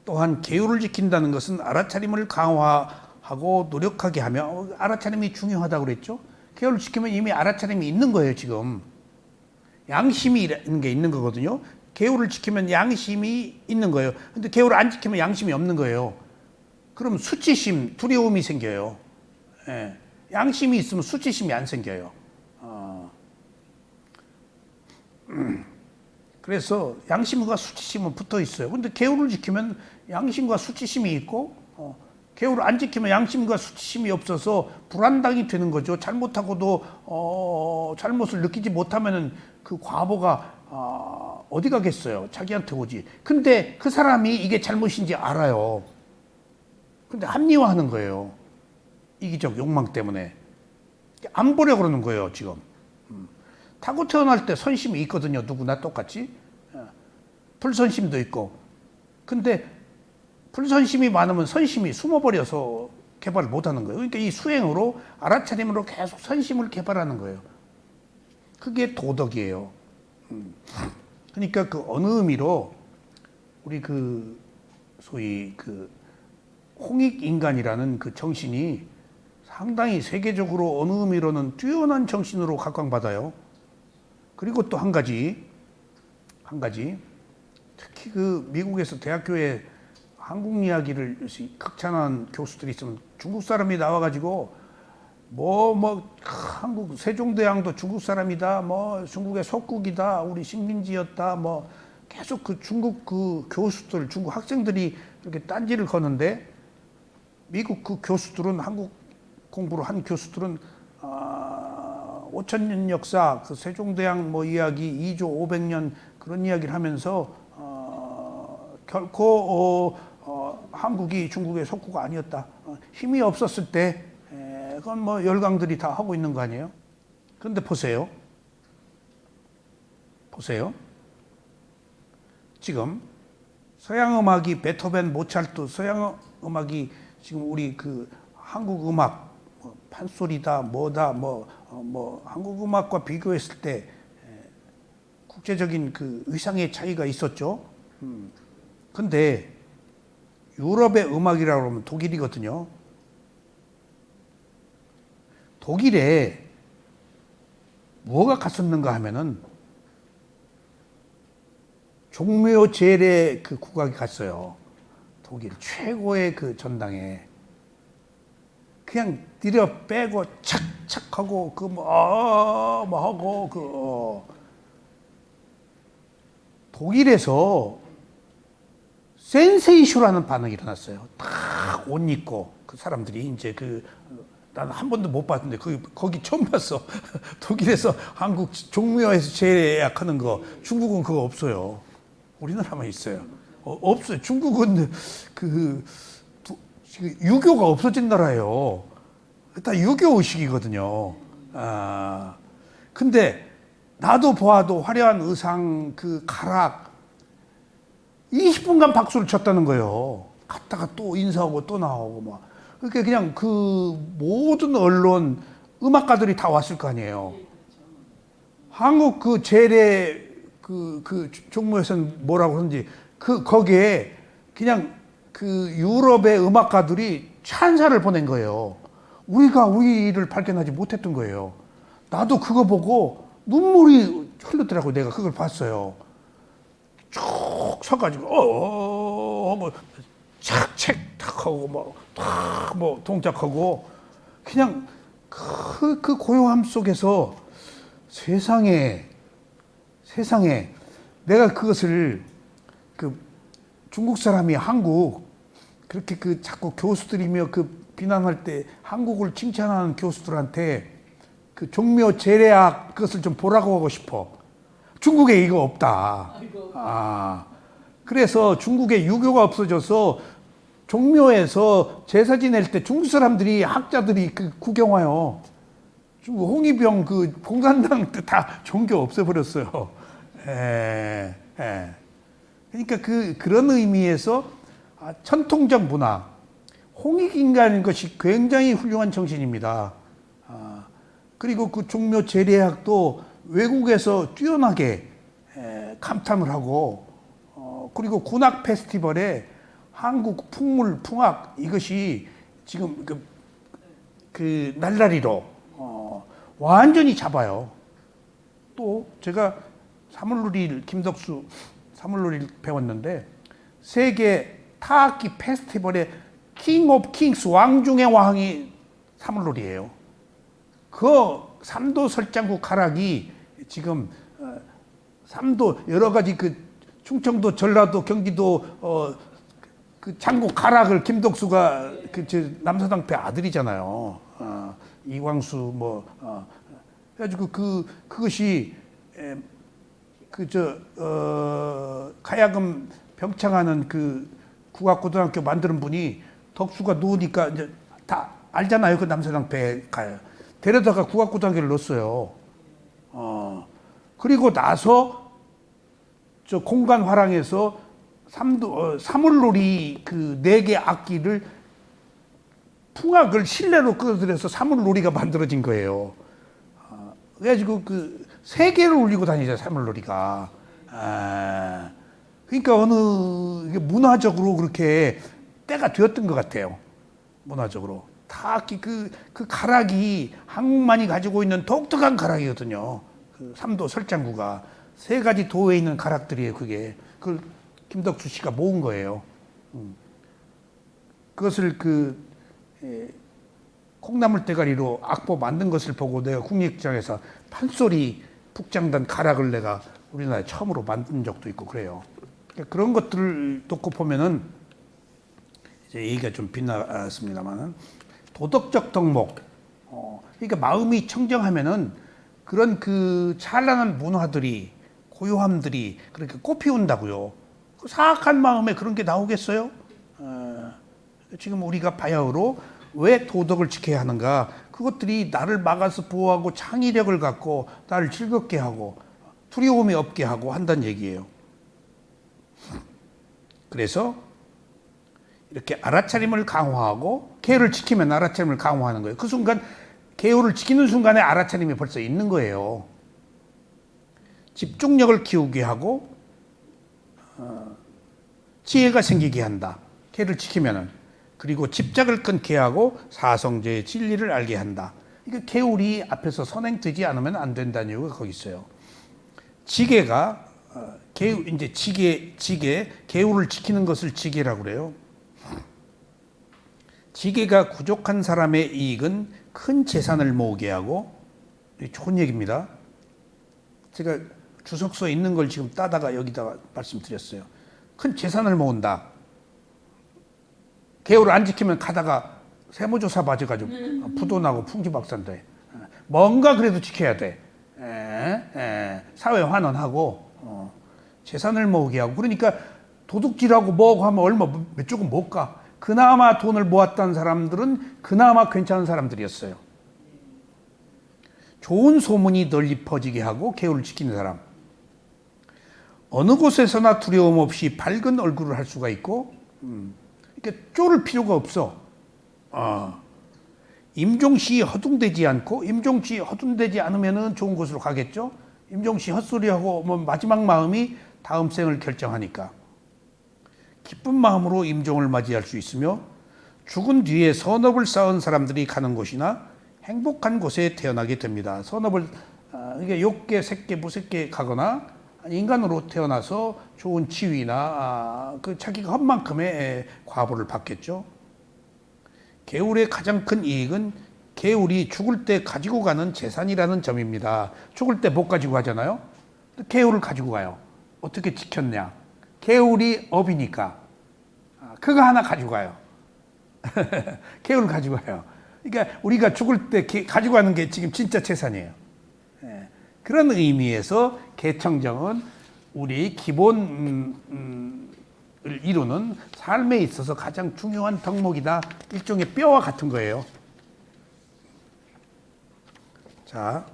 또한 계율을 지킨다는 것은 알아차림을 강화하고 노력하게 하며, 알아차림이 중요하다고 그랬죠. 계율을 지키면 이미 알아차림이 있는 거예요. 지금 양심이라는 게 있는 거거든요. 계율을 지키면 양심이 있는 거예요. 근데 계율을 안 지키면 양심이 없는 거예요. 그럼 수치심, 두려움이 생겨요. 예. 양심이 있으면 수치심이 안 생겨요. 그래서 양심과 수치심은 붙어 있어요. 근데 계율을 지키면 양심과 수치심이 있고, 계율을 안 지키면 양심과 수치심이 없어서 불안당이 되는 거죠. 잘못하고도 잘못을 느끼지 못하면은 그 과보가 어디 가겠어요? 자기한테 오지. 근데 그 사람이 이게 잘못인지 알아요. 근데 합리화하는 거예요. 이기적 욕망 때문에. 안 보려고 그러는 거예요, 지금. 타고 태어날 때 선심이 있거든요. 누구나 똑같이. 불선심도 있고. 근데 불선심이 많으면 선심이 숨어버려서 개발을 못하는 거예요. 그러니까 이 수행으로, 알아차림으로 계속 선심을 개발하는 거예요. 그게 도덕이에요. 그러니까 그 어느 의미로 우리 그 소위 그 홍익인간이라는 그 정신이 상당히 세계적으로 어느 의미로는 뛰어난 정신으로 각광받아요. 그리고 또 한 가지, 특히 그 미국에서 대학교에 한국 이야기를 극찬한 교수들이 있으면 중국 사람이 나와가지고 한국 세종대왕도 중국 사람이다, 중국의 속국이다, 우리 식민지였다, 계속 그 중국 그 교수들, 중국 학생들이 이렇게 딴지를 거는데, 미국 그 교수들은, 한국 공부를 한 교수들은 5,000년 역사, 그 세종대왕 이야기, 2조 500년 그런 이야기를 하면서 결코 한국이 중국의 속국 아니었다. 힘이 없었을 때 그건 열강들이 다 하고 있는 거 아니에요? 그런데 보세요. 지금 서양 음악이 베토벤, 모차르트, 서양 음악이 지금 우리 그 한국 음악 판소리다, 한국 음악과 비교했을 때 국제적인 그 위상의 차이가 있었죠. 근데 유럽의 음악이라고 하면 독일이거든요. 독일에 뭐가 갔었는가 하면은 종묘 제례 그 국악이 갔어요. 독일 최고의 그 전당에. 그냥 들여 빼고 착착하고 하고 독일에서 센세이쇼라는 반응이 일어났어요. 다 옷 입고 그 사람들이 이제 나는 한 번도 못 봤는데 거기 처음 봤어. 독일에서 한국 종묘에서 제약하는 거. 중국은 그거 없어요. 우리나라만 있어요. 없어요. 중국은 유교가 없어진 나라예요. 다 유교 의식이거든요. 근데 나도 보아도 화려한 의상, 그 가락, 20분간 박수를 쳤다는 거예요. 갔다가 또 인사하고 또 나오고 그러니까 그냥 그 모든 언론, 음악가들이 다 왔을 거 아니에요. 한국 그 제례 그 종묘에서는 뭐라고 그러는지 거기에 그냥 그 유럽의 음악가들이 찬사를 보낸 거예요. 우리가 우리를 발견하지 못했던 거예요. 나도 그거 보고 눈물이 흘렀더라고요. 내가 그걸 봤어요. 쭉 서가지고 착착하고 동작하고 그냥 그 고요함 속에서 세상에 내가 그것을 그 중국 사람이 한국 그렇게 자꾸 교수들이며 비난할 때 한국을 칭찬하는 교수들한테 그 종묘 제례악 그것을 좀 보라고 하고 싶어. 중국에 이거 없다. 그래서 중국에 유교가 없어져서 종묘에서 제사 지낼 때 중국 사람들이, 학자들이 구경 와요. 홍위병 그 공산당 때 다 종교 없애버렸어요. 예, 예. 그러니까 그런 의미에서 전통적 문화, 홍익인간인 것이 굉장히 훌륭한 정신입니다. 그리고 그 종묘 재래학도 외국에서 뛰어나게 감탄을 하고, 그리고 군악 페스티벌에 한국 풍물, 풍악 이것이 지금 그 날라리로 완전히 잡아요. 또 제가 김덕수 사물놀이를 배웠는데 세계 타악기 페스티벌의 킹 오브 킹스 왕 중의 왕이 사물놀이에요. 그 삼도 설장구 가락이 지금 삼도 여러 가지 그 충청도, 전라도, 경기도 그 장구 가락을 김덕수가 남사당패 아들이잖아요. 이광수 그래가지고 그것이 가야금 병창하는 그 국악고등학교 만드는 분이 덕수가 누우니까 이제 다 알잖아요. 그 남사당패 가요. 데려다가 국악고등학교를 넣었어요. 그리고 나서 저 공간화랑에서 사물놀이 그 4개 악기를 풍악을 실내로 끌어들여서 사물놀이가 만들어진 거예요. 그래가지고 그 세계를 울리고 다니죠, 사물놀이가. 그러니까 이게 문화적으로 그렇게 때가 되었던 것 같아요. 문화적으로. 다 그 가락이 한국만이 가지고 있는 독특한 가락이거든요. 그 삼도 설장구가 3가지 도에 있는 가락들이에요. 그게 그걸 김덕수 씨가 모은 거예요. 그것을 콩나물 대가리로 악보 만든 것을 보고 내가 국립극장에서 판소리 북장단 가락을 내가 우리나라에 처음으로 만든 적도 있고 그래요. 그러니까 그런 것들을 놓고 보면은 이제 얘기가 좀 빗나갔습니다만은 도덕적 덕목. 그러니까 마음이 청정하면은 그런 그 찬란한 문화들이 고요함들이 그렇게 꽃피운다고요. 그 사악한 마음에 그런 게 나오겠어요? 지금 우리가 바야흐로 왜 도덕을 지켜야 하는가? 그것들이 나를 막아서 보호하고 창의력을 갖고 나를 즐겁게 하고 두려움이 없게 하고 한다는 얘기예요. 그래서 이렇게 알아차림을 강화하고 계율을 지키면 알아차림을 강화하는 거예요. 그 순간 계율을 지키는 순간에 알아차림이 벌써 있는 거예요. 집중력을 키우게 하고 지혜가 생기게 한다. 계율을 지키면은. 그리고 집착을 끊게 하고 사성제의 진리를 알게 한다. 이거 계율이 앞에서 선행되지 않으면 안 된다는 이유가 거기 있어요. 지계가 이제 지계 계율을 지키는 것을 지계라고 그래요. 지계가 부족한 사람의 이익은 큰 재산을 모으게 하고, 좋은 얘기입니다. 제가 주석서에 있는 걸 지금 따다가 여기다가 말씀드렸어요. 큰 재산을 모은다. 계율을 안 지키면 가다가 세무조사 맞아가지고 부도나고 풍지박산돼. 뭔가 그래도 지켜야 돼. 사회 환원하고 재산을 모으게 하고. 그러니까 도둑질하고 뭐하고 하면 얼마 몇 조금 못 가. 그나마 돈을 모았던 사람들은 그나마 괜찮은 사람들이었어요. 좋은 소문이 널리 퍼지게 하고 계율을 지키는 사람. 어느 곳에서나 두려움 없이 밝은 얼굴을 할 수가 있고, 이렇게 쫄을 필요가 없어. 임종시 허둥대지 않고, 임종시 허둥대지 않으면 좋은 곳으로 가겠죠. 임종시 헛소리하고 마지막 마음이 다음 생을 결정하니까. 기쁜 마음으로 임종을 맞이할 수 있으며 죽은 뒤에 선업을 쌓은 사람들이 가는 곳이나 행복한 곳에 태어나게 됩니다. 선업을 이게 욕계, 색계, 무색계 가거나 인간으로 태어나서 좋은 지위나 그 자기가 한 만큼의 과보를 받겠죠. 계율의 가장 큰 이익은 계율이 죽을 때 가지고 가는 재산이라는 점입니다. 죽을 때 못 가지고 가잖아요. 계율을 가지고 가요. 어떻게 지켰냐? 계율이 업이니까 그거 하나 가지고 가요. 계율을 가지고 가요. 그러니까 우리가 죽을 때 가지고 가는 게 지금 진짜 재산이에요. 그런 의미에서 계청정은 우리 기본을 이루는 삶에 있어서 가장 중요한 덕목이다. 일종의 뼈와 같은 거예요. 자,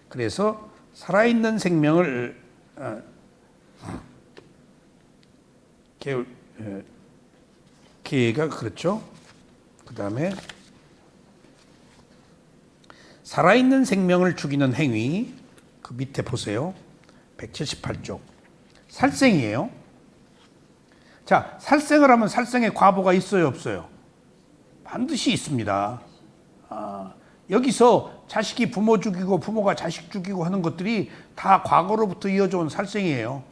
그래서 살아있는 생명을 계가 그렇죠. 그 다음에 살아있는 생명을 죽이는 행위, 그 밑에 보세요. 178쪽. 살생이에요. 자, 살생을 하면 살생의 과보가 있어요, 없어요? 반드시 있습니다. 여기서 자식이 부모 죽이고 부모가 자식 죽이고 하는 것들이 다 과거로부터 이어져 온 살생이에요.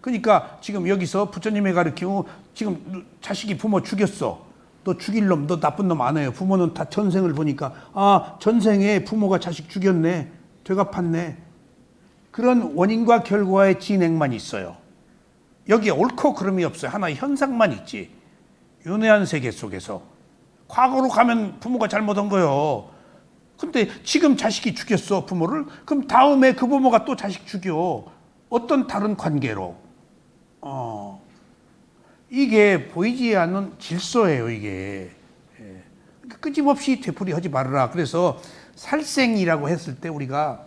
그러니까 지금 여기서 부처님이 가르치고 지금 자식이 부모 죽였어. 너 죽일 놈, 너 나쁜 놈 안 해요. 부모는 다 전생을 보니까 전생에 부모가 자식 죽였네. 되갚았네. 그런 원인과 결과의 진행만 있어요. 여기에 옳고 그름이 없어요. 하나의 현상만 있지. 윤회한 세계 속에서. 과거로 가면 부모가 잘못한 거예요. 근데 지금 자식이 죽였어, 부모를. 그럼 다음에 그 부모가 또 자식 죽여. 어떤 다른 관계로. 이게 보이지 않는 질서예요, 이게. 끄집없이 되풀이하지 말아라. 그래서 살생이라고 했을 때 우리가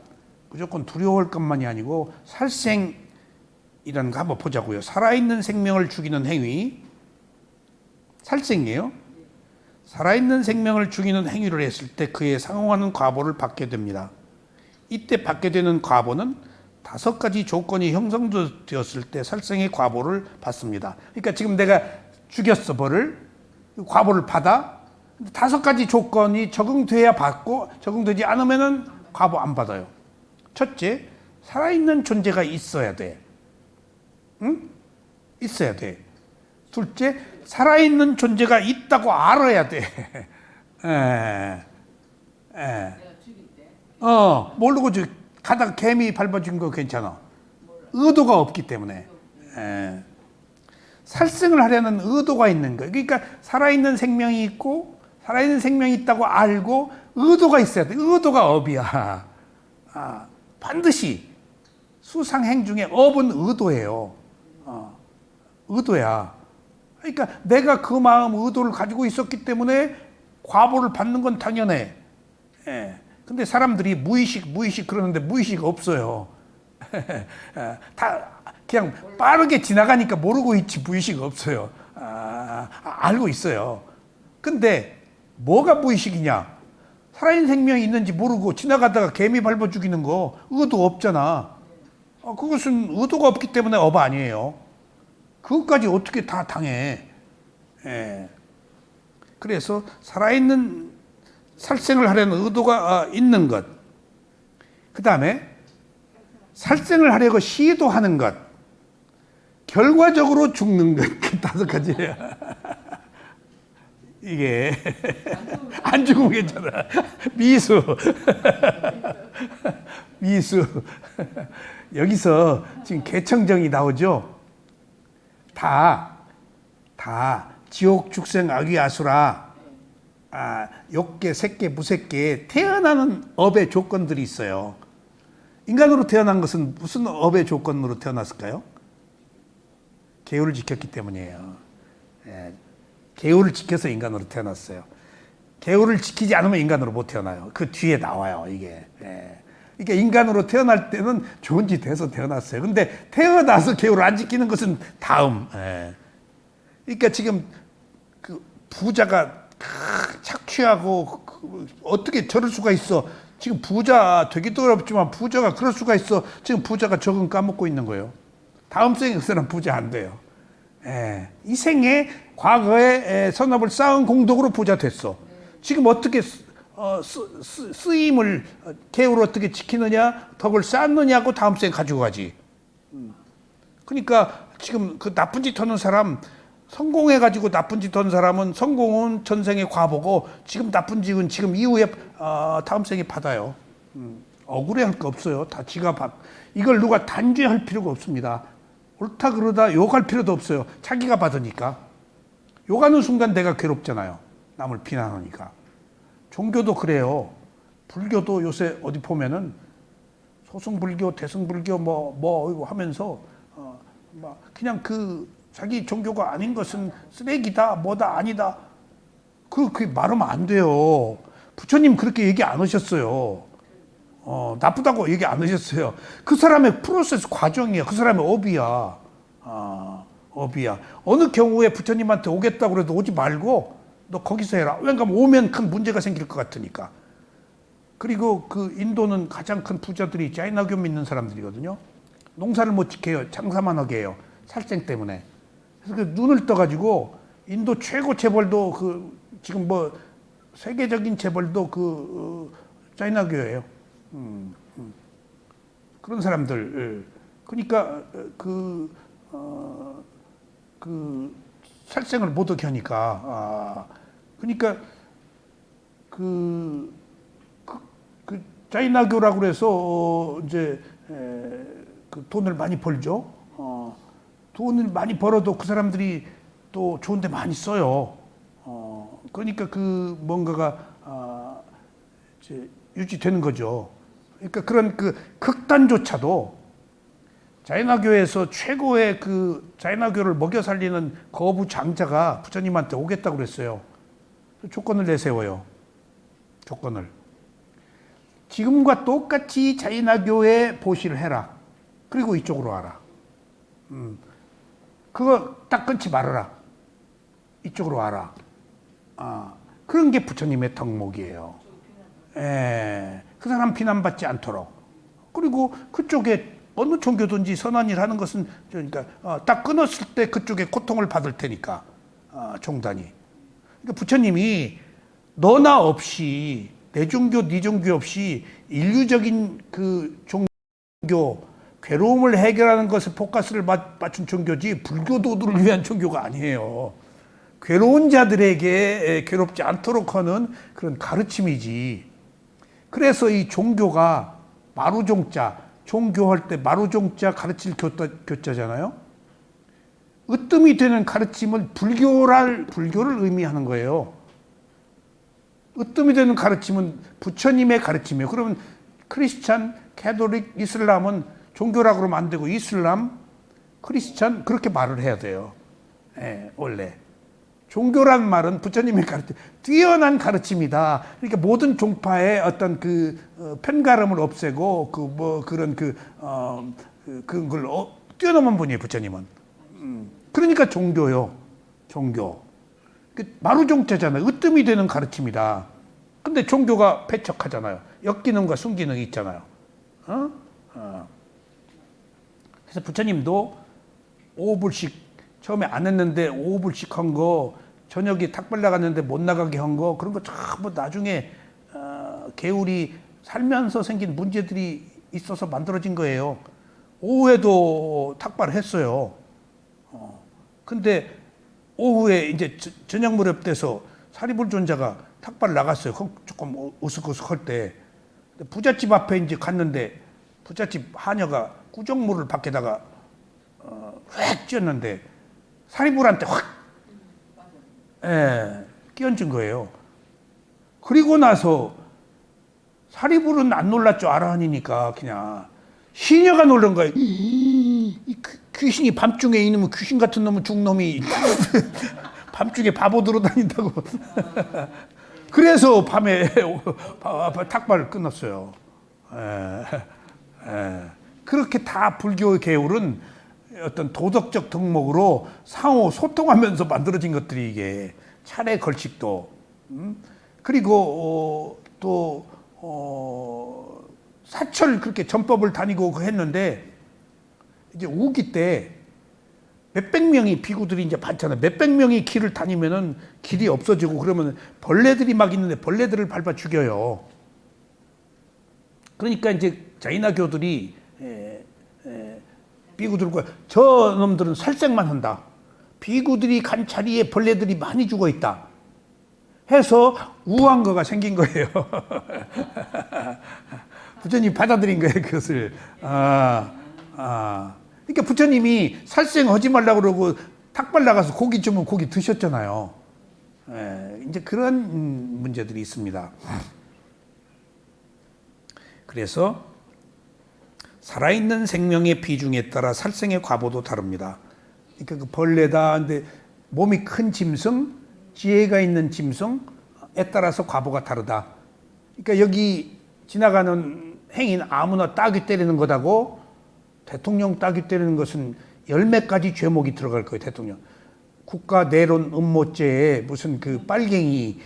무조건 두려워할 것만이 아니고 살생이라는 거 한번 보자고요. 살아있는 생명을 죽이는 행위. 살생이에요. 살아있는 생명을 죽이는 행위를 했을 때 그에 상응하는 과보를 받게 됩니다. 이때 받게 되는 과보는 5가지 조건이 형성되었을 때 살생의 과보를 받습니다. 그러니까 지금 내가 죽였어, 벌을. 과보를 받아. 5가지 조건이 적용돼야 받고 적용되지 않으면 과보 안 받아요. 첫째, 살아있는 존재가 있어야 돼. 응? 있어야 돼. 둘째, 살아있는 존재가 있다고 알아야 돼. 모르고 가다가 개미 밟아준 거 괜찮아. 의도가 없기 때문에. 살생을 하려는 의도가 있는 거예요. 그러니까 살아있는 생명이 있고 살아있는 생명이 있다고 알고 의도가 있어야 돼. 의도가 업이야. 반드시 수상행 중에 업은 의도예요. 의도야. 그러니까 내가 그 마음 의도를 가지고 있었기 때문에 과보를 받는 건 당연해. 근데 사람들이 무의식 그러는데 무의식 없어요. 다 그냥 빠르게 지나가니까 모르고 있지 무의식 없어요. 알고 있어요. 근데 뭐가 무의식이냐? 살아있는 생명이 있는지 모르고 지나가다가 개미 밟아 죽이는 거 의도 없잖아. 그것은 의도가 없기 때문에 업 아니에요. 그것까지 어떻게 다 당해. 그래서 살아있는 살생을 하려는 의도가 있는 것. 그 다음에 살생을 하려고 시도하는 것. 결과적으로 죽는 것. 그 5가지예요. 이게 안 죽으면 괜찮아. 미수. 여기서 지금 개청정이 나오죠. 다 지옥, 죽생, 악귀, 아수라, 욕계, 색계, 무색계 태어나는 업의 조건들이 있어요. 인간으로 태어난 것은 무슨 업의 조건으로 태어났을까요? 계율을 지켰기 때문이에요. 계율을 지켜서 인간으로 태어났어요. 계율을 지키지 않으면 인간으로 못 태어나요. 그 뒤에 나와요, 이게. 그러니까 인간으로 태어날 때는 좋은 짓 해서 태어났어요. 근데 태어나서 계율을 안 지키는 것은 다음. 그러니까 지금 그 부자가 착취하고 어떻게 저럴 수가 있어. 지금 부자 되기도 어렵지만 부자가 그럴 수가 있어. 지금 부자가 적응 까먹고 있는 거예요. 다음 생에 그 사람 부자 안 돼요. 이 생에 과거에 선업을 쌓은 공덕으로 부자 됐어. 지금 어떻게 쓰임을 계율을 어떻게 지키느냐, 덕을 쌓느냐고 다음 생에 가지고 가지. 그러니까 지금 그 나쁜 짓 하는 사람, 성공해가지고 나쁜 짓 하는 사람은 성공은 전생에 과보고 지금 나쁜 짓은 지금 이후에 다음 생에 받아요. 억울해할 거 없어요. 다 지가 이걸 누가 단죄할 필요가 없습니다. 옳다 그러다 욕할 필요도 없어요. 자기가 받으니까. 욕하는 순간 내가 괴롭잖아요. 남을 비난하니까. 종교도 그래요. 불교도 요새 어디 보면은 소승불교, 대승불교 뭐 하면서 그냥 그 자기 종교가 아닌 것은 쓰레기다, 뭐다, 아니다. 그게 말하면 안 돼요. 부처님 그렇게 얘기 안 하셨어요. 나쁘다고 얘기 안 하셨어요. 그 사람의 프로세스 과정이야. 그 사람의 업이야. 업이야. 어느 경우에 부처님한테 오겠다고 그래도 오지 말고 너 거기서 해라. 왜냐면 오면 큰 문제가 생길 것 같으니까. 그리고 그 인도는 가장 큰 부자들이 자이나교 믿는 사람들이거든요. 농사를 못 지켜요. 장사만 하게 해요. 살생 때문에. 그래서 그 눈을 떠가지고 인도 최고 재벌도 지금 뭐 세계적인 재벌도 자이나교예요. 그런 사람들. 그러니까 살생을 못 하게 하니까. 그러니까 그 자이나교라고 그래서 이제 그 돈을 많이 벌죠. 돈을 많이 벌어도 그 사람들이 또 좋은데 많이 써요. 그러니까 뭔가가 이제 유지되는 거죠. 그러니까 그런 극단조차도 자이나교에서 최고의 자이나교를 먹여 살리는 거부 장자가 부처님한테 오겠다고 그랬어요. 조건을 내세워요. 조건을. 지금과 똑같이 자이나교에 보시를 해라. 그리고 이쪽으로 와라. 그거 딱 끊지 말아라. 이쪽으로 와라. 그런 게 부처님의 덕목이에요. 그 사람 비난받지 않도록. 그리고 그쪽에 어느 종교든지 선한 일 하는 것은 그러니까 딱 끊었을 때 그쪽에 고통을 받을 테니까 종단이. 그러니까 부처님이 너나 없이 내 종교, 네 종교 없이 인류적인 종교 괴로움을 해결하는 것에 포커스를 맞춘 종교지 불교도들을 위한 종교가 아니에요. 괴로운 자들에게 괴롭지 않도록 하는 그런 가르침이지. 그래서 이 종교가 마루종자, 종교할 때 마루종자 가르칠 교자잖아요. 으뜸이 되는 가르침은 불교를 의미하는 거예요. 으뜸이 되는 가르침은 부처님의 가르침이에요. 그러면 크리스찬, 캐톨릭, 이슬람은 종교라고 그러면 안 되고 이슬람, 크리스찬 그렇게 말을 해야 돼요. 원래. 종교란 말은 부처님의 가르침, 뛰어난 가르침이다. 그러니까 모든 종파의 어떤 편가름을 없애고 그런 걸 뛰어넘은 분이에요, 부처님은. 그러니까 종교요. 종교. 마루종자잖아요. 으뜸이 되는 가르침이다. 근데 종교가 배척하잖아요. 역기능과 순기능이 있잖아요. 그래서 부처님도 5불씩 처음에 안 했는데 5불씩 한 거, 저녁에 탁발 나갔는데 못 나가게 한 거, 그런 거 전부 나중에 개울이 살면서 생긴 문제들이 있어서 만들어진 거예요. 오후에도 탁발을 했어요. 근데 오후에 이제 저녁 무렵 돼서 사리불존자가 탁발 나갔어요. 조금 으슥으슥할 때. 부잣집 앞에 이제 갔는데 부잣집 하녀가 구정물을 밖에다가 휙 찧었는데 사리불한테 확 끼얹은 거예요. 그리고 나서 사리불은 안 놀랄 줄 알아 하니까 그냥 시녀가 놀란 거예요. 귀신이 밤중에 이놈의 귀신 같은 놈은 죽놈이 밤중에 바보 들어다닌다고. 그래서 밤에 탁발을 끊었어요. 그렇게 다 불교 개울은 어떤 도덕적 덕목으로 상호 소통하면서 만들어진 것들이 이게 차례 걸칙도 그리고 사철 그렇게 전법을 다니고 했는데 이제 우기 때 몇백 명이 비구들이 이제 많잖아요. 몇백 명이 길을 다니면은 길이 없어지고 그러면 벌레들이 막 있는데 벌레들을 밟아 죽여요. 그러니까 이제 자이나교들이 비구들과 저 놈들은 살생만 한다. 비구들이 간 자리에 벌레들이 많이 죽어 있다. 해서 우왕거가 생긴 거예요. 부처님이 받아들인 거예요, 그것을. 그러니까 부처님이 살생하지 말라고 그러고 탁발 나가서 고기 주면 고기 드셨잖아요. 이제 그런 문제들이 있습니다. 그래서 살아있는 생명의 비중에 따라 살생의 과보도 다릅니다. 그러니까 그 벌레다. 근데 몸이 큰 짐승, 지혜가 있는 짐승에 따라서 과보가 다르다. 그러니까 여기 지나가는 행인 아무나 따귀 때리는 것하고 대통령 따귀 때리는 것은 열몇 가지 죄목이 들어갈 거예요. 대통령 국가 내론 음모죄에 무슨 그 빨갱이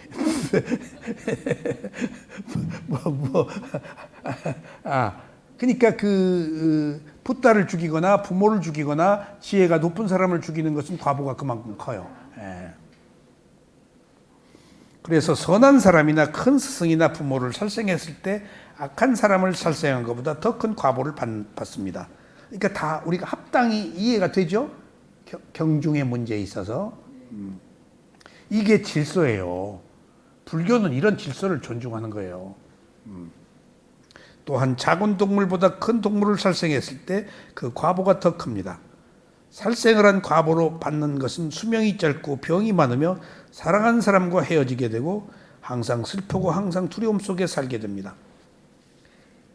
그러니까 그 붓다를 죽이거나 부모를 죽이거나 지혜가 높은 사람을 죽이는 것은 과보가 그만큼 커요. 예. 그래서 선한 사람이나 큰 스승이나 부모를 살생했을 때 악한 사람을 살생한 것보다 더 큰 과보를 받습니다. 그러니까 다 우리가 합당히 이해가 되죠? 경중의 문제에 있어서. 이게 질서예요. 불교는 이런 질서를 존중하는 거예요. 또한 작은 동물보다 큰 동물을 살생했을 때 그 과보가 더 큽니다. 살생을 한 과보로 받는 것은 수명이 짧고 병이 많으며 사랑하는 사람과 헤어지게 되고 항상 슬프고 항상 두려움 속에 살게 됩니다.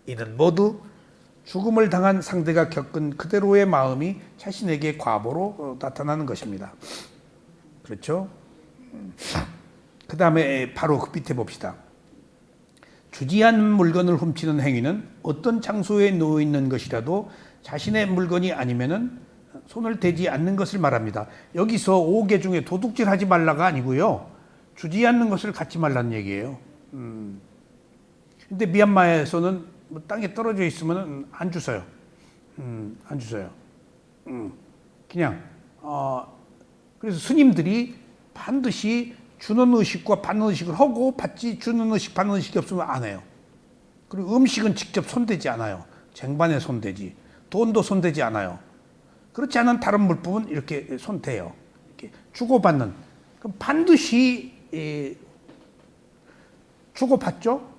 이는 모두 죽음을 당한 상대가 겪은 그대로의 마음이 자신에게 과보로 나타나는 것입니다. 그렇죠? 그 다음에 바로 그 밑에 봅시다. 주지한 물건을 훔치는 행위는 어떤 장소에 놓여 있는 것이라도 자신의 물건이 아니면은 손을 대지 않는 것을 말합니다. 여기서 5개 중에 도둑질 하지 말라가 아니고요. 주지 않는 것을 갖지 말라는 얘기예요. 근데 미얀마에서는 뭐 땅에 떨어져 있으면 안 주워요. 안 주워요. 그냥 그래서 스님들이 반드시 주는 의식과 받는 의식을 하고 받지 주는 의식 받는 의식이 없으면 안 해요. 그리고 음식은 직접 손대지 않아요. 쟁반에 손대지. 돈도 손대지 않아요. 그렇지 않은 다른 물품은 이렇게 손대요. 이렇게 주고받는. 그럼 반드시 주고받죠?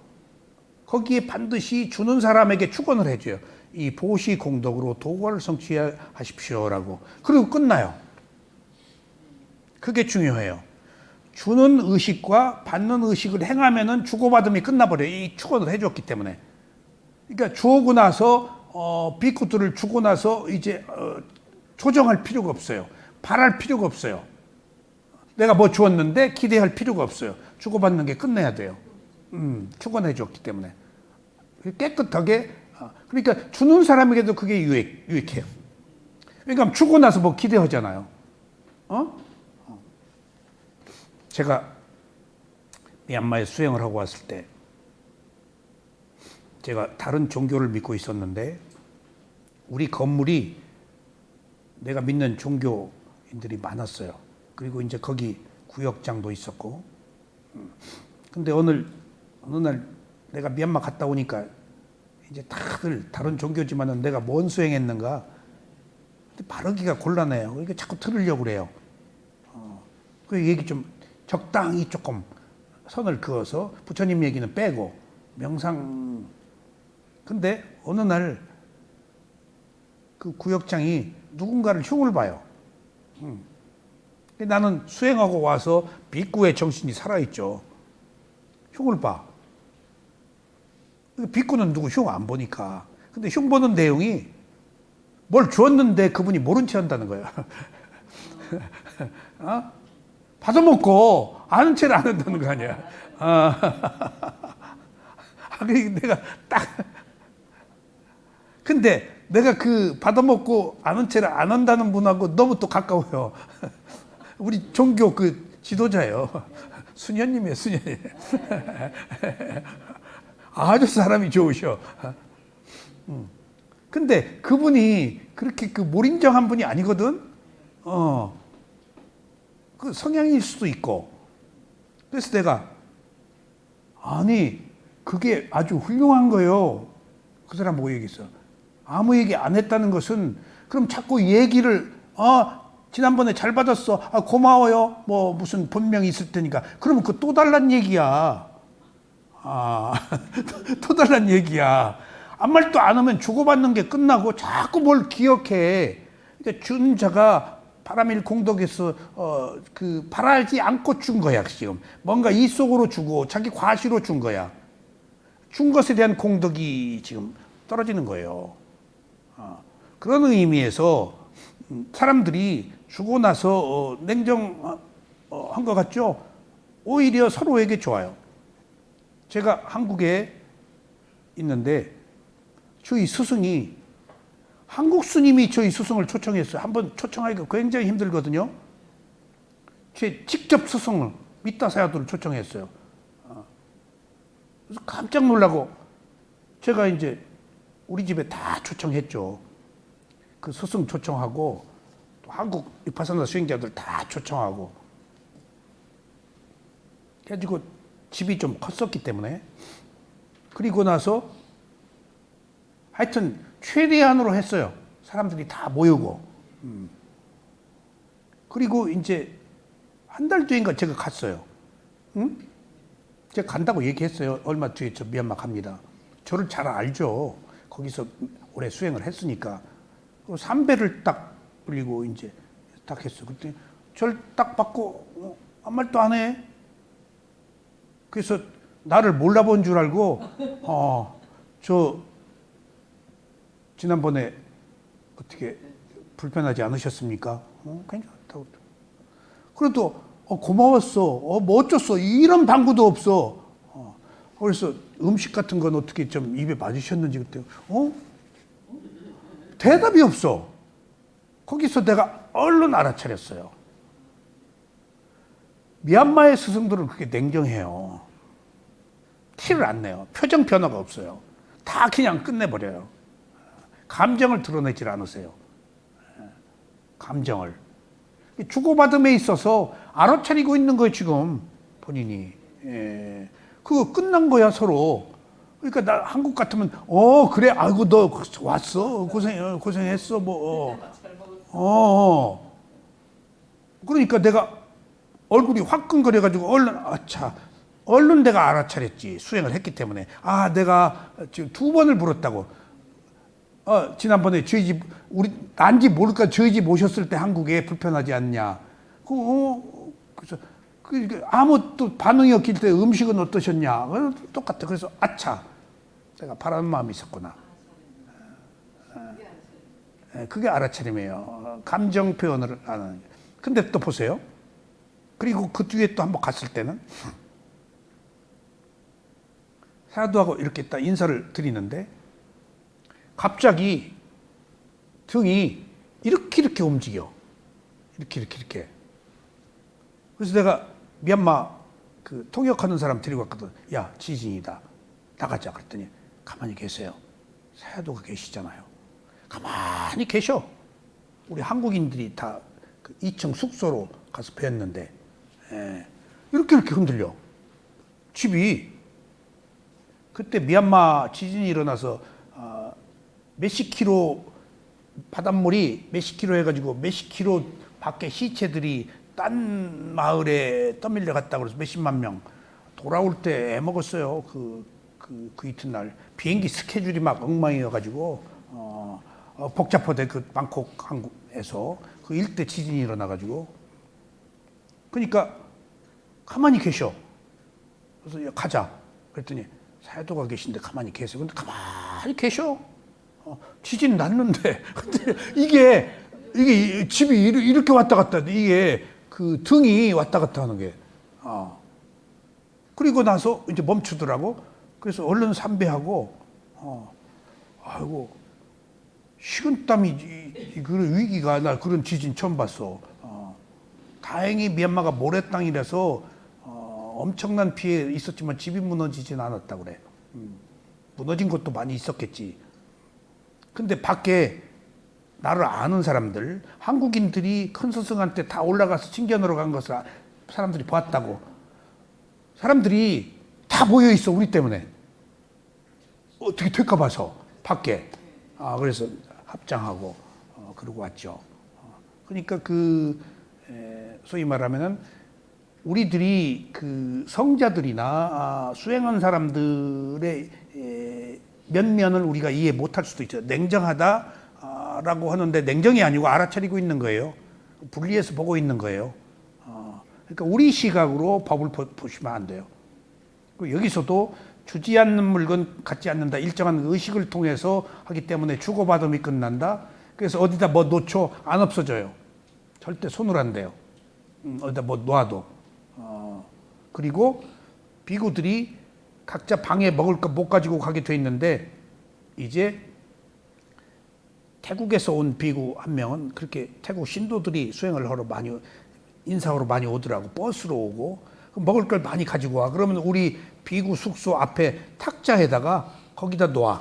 거기에 반드시 주는 사람에게 축원을 해줘요. 이 보시 공덕으로 도과를 성취하십시오라고. 그리고 끝나요. 그게 중요해요. 주는 의식과 받는 의식을 행하면은 주고받음이 끝나버려요. 이 축원을 해줬기 때문에. 그러니까 주고 나서 비쿠트를 주고 나서 이제 조정할 필요가 없어요. 바랄 필요가 없어요. 내가 뭐 주었는데 기대할 필요가 없어요. 주고받는 게 끝내야 돼요. 축원해 줬기 때문에. 깨끗하게. 그러니까 주는 사람에게도 그게 유익해요. 그러니까 주고 나서 뭐 기대하잖아요. 제가 미얀마에 수행을 하고 왔을 때 제가 다른 종교를 믿고 있었는데 우리 건물이 내가 믿는 종교인들이 많았어요. 그리고 이제 거기 구역장도 있었고. 근데 어느 날 내가 미얀마 갔다 오니까 이제 다들 다른 종교지만은 내가 뭔 수행했는가. 근데 바르기가 곤란해요. 그러니까 자꾸 들으려고 그래요. 그 얘기 좀 적당히 조금 선을 그어서 부처님 얘기는 빼고 명상. 근데 어느 날 그 구역장이 누군가를 흉을 봐요. 나는 수행하고 와서 비구의 정신이 살아있죠. 흉을 봐. 비구는 누구 흉 안 보니까. 근데 흉 보는 내용이 뭘 주었는데 그분이 모른 체 한다는 거야. 받아먹고 아는 체를 안 한다는 거 아니야. 내가 딱. 근데 내가 그 받아먹고 아는 체를 안 한다는 분하고 너무 또 가까워요. 우리 종교 그 지도자예요. 수녀님이에요, 수녀님. 아주 사람이 좋으셔. 근데 그분이 그렇게 그 몰인정한 분이 아니거든. 그 성향일 수도 있고. 그래서 내가 아니 그게 아주 훌륭한 거예요. 그 사람 보고 얘기했어. 아무 얘기 안 했다는 것은 그럼 자꾸 얘기를 지난번에 잘 받았어. 고마워요. 뭐 무슨 본명이 있을 테니까. 그러면 그 또 달란 얘기야. 또 달란 얘기야. 아무 말도 안 하면 주고받는 게 끝나고 자꾸 뭘 기억해. 그러니까 준 자가 바라밀 공덕에서 그 바라지 않고 준 거야 지금. 뭔가 이 속으로 주고 자기 과시로 준 거야. 준 것에 대한 공덕이 지금 떨어지는 거예요. 그런 의미에서 사람들이 주고 나서 냉정한 것 같죠? 오히려 서로에게 좋아요. 제가 한국에 있는데 저희 스승이 한국 스님이 저희 스승을 초청했어요. 한번 초청하기가 굉장히 힘들거든요. 제 직접 스승을 밑다사야도를 초청했어요. 그래서 깜짝 놀라고 제가 이제 우리 집에 다 초청했죠. 그 스승 초청하고 또 한국 위파사나 수행자들 다 초청하고 그래가지고 집이 좀 컸었기 때문에 그리고 나서 하여튼 최대한으로 했어요. 사람들이 다 모이고 그리고 이제 한 달 뒤인가 제가 갔어요. 응? 제가 간다고 얘기했어요. 얼마 뒤에 저 미얀마 갑니다. 저를 잘 알죠. 거기서 오래 수행을 했으니까. 삼배를 딱 불리고 이제 딱 했어. 그때 저를 딱 받고 아무 말도 안 해. 그래서 나를 몰라본 줄 알고 저 지난번에 어떻게 불편하지 않으셨습니까? 괜찮다고. 그래도 고마웠어. 뭐 어쩌어 이런 방구도 없어. 그래서 음식 같은 건 어떻게 좀 입에 맞으셨는지 그때 대답이 없어. 거기서 내가 얼른 알아차렸어요. 미얀마의 스승들은 그렇게 냉정해요. 티를 안 내요. 표정 변화가 없어요. 다 그냥 끝내버려요. 감정을 드러내질 않으세요. 감정을. 주고받음에 있어서 알아차리고 있는 거예요, 지금 본인이. 그거 끝난 거야, 서로. 그러니까 나 한국 같으면 그래, 아이고 너 왔어, 고생했어, 그러니까 내가 얼굴이 화끈거려가지고 얼른 내가 알아차렸지. 수행을 했기 때문에. 내가 지금 2번을 물었다고. 지난번에 저희 집, 난지 모를까 저희 집 오셨을 때 한국에 불편하지 않냐. 그래서, 아무 또 반응이 없길 때 음식은 어떠셨냐. 똑같아. 그래서, 내가 바라는 마음이 있었구나. 그게 알아차림이에요. 감정 표현을 하는. 근데 또 보세요. 그리고 그 뒤에 또 한번 갔을 때는, 사도하고 이렇게 딱 인사를 드리는데, 갑자기 등이 이렇게 움직여. 이렇게. 그래서 내가 미얀마 그 통역하는 사람 데리고 왔거든. 야, 지진이다. 나가자. 그랬더니 가만히 계세요. 사야도가 계시잖아요. 가만히 계셔. 우리 한국인들이 다 그 2층 숙소로 가서 배웠는데 이렇게 흔들려. 집이. 그때 미얀마 지진이 일어나서 몇십 킬로 바닷물이 몇십 킬로 해가지고 몇십 킬로 밖에 시체들이 딴 마을에 떠밀려 갔다고 그래서 몇십만 명 돌아올 때 애먹었어요. 그 이튿날 비행기 스케줄이 막 엉망이어가지고 복잡하대. 그 방콕 항구에서 그 일대 지진이 일어나가지고 그러니까 가만히 계셔. 그래서 가자. 그랬더니 사야도가 계신데 가만히 계세요. 근데 가만히 계셔. 지진 났는데 근데 이게 집이 이렇게 왔다 갔다 이게 그 등이 왔다 갔다 하는 게 그리고 나서 이제 멈추더라고. 그래서 얼른 삼배하고 아이고 식은땀이 그런 위기가 나 그런 지진 처음 봤어. 다행히 미얀마가 모래 땅이라서 엄청난 피해 있었지만 집이 무너지진 않았다 그래. 무너진 것도 많이 있었겠지. 근데 밖에 나를 아는 사람들, 한국인들이 큰 스승한테 다 올라가서 칭견으로 간 것을 사람들이 봤다고. 사람들이 다 모여 있어, 우리 때문에. 어떻게 될까 봐서 밖에. 그래서 합장하고 그러고 왔죠. 그러니까 소위 말하면은 우리들이 그 성자들이나 수행한 사람들의 면면을 우리가 이해 못할 수도 있죠. 냉정하다라고 하는데 냉정이 아니고 알아차리고 있는 거예요. 분리해서 보고 있는 거예요. 그러니까 우리 시각으로 법을 보시면 안 돼요. 여기서도 주지 않는 물건 갖지 않는다. 일정한 의식을 통해서 하기 때문에 주고받음이 끝난다. 그래서 어디다 뭐 놓쳐 안 없어져요. 절대 손을 안 대요. 어디다 뭐 놔도. 그리고 비구들이 각자 방에 먹을 거 못 가지고 가게 돼 있는데 이제 태국에서 온 비구 한 명은 그렇게 태국 신도들이 수행을 하러 많이 인사하러 많이 오더라고. 버스로 오고 먹을 걸 많이 가지고 와. 그러면 우리 비구 숙소 앞에 탁자에다가 거기다 놓아.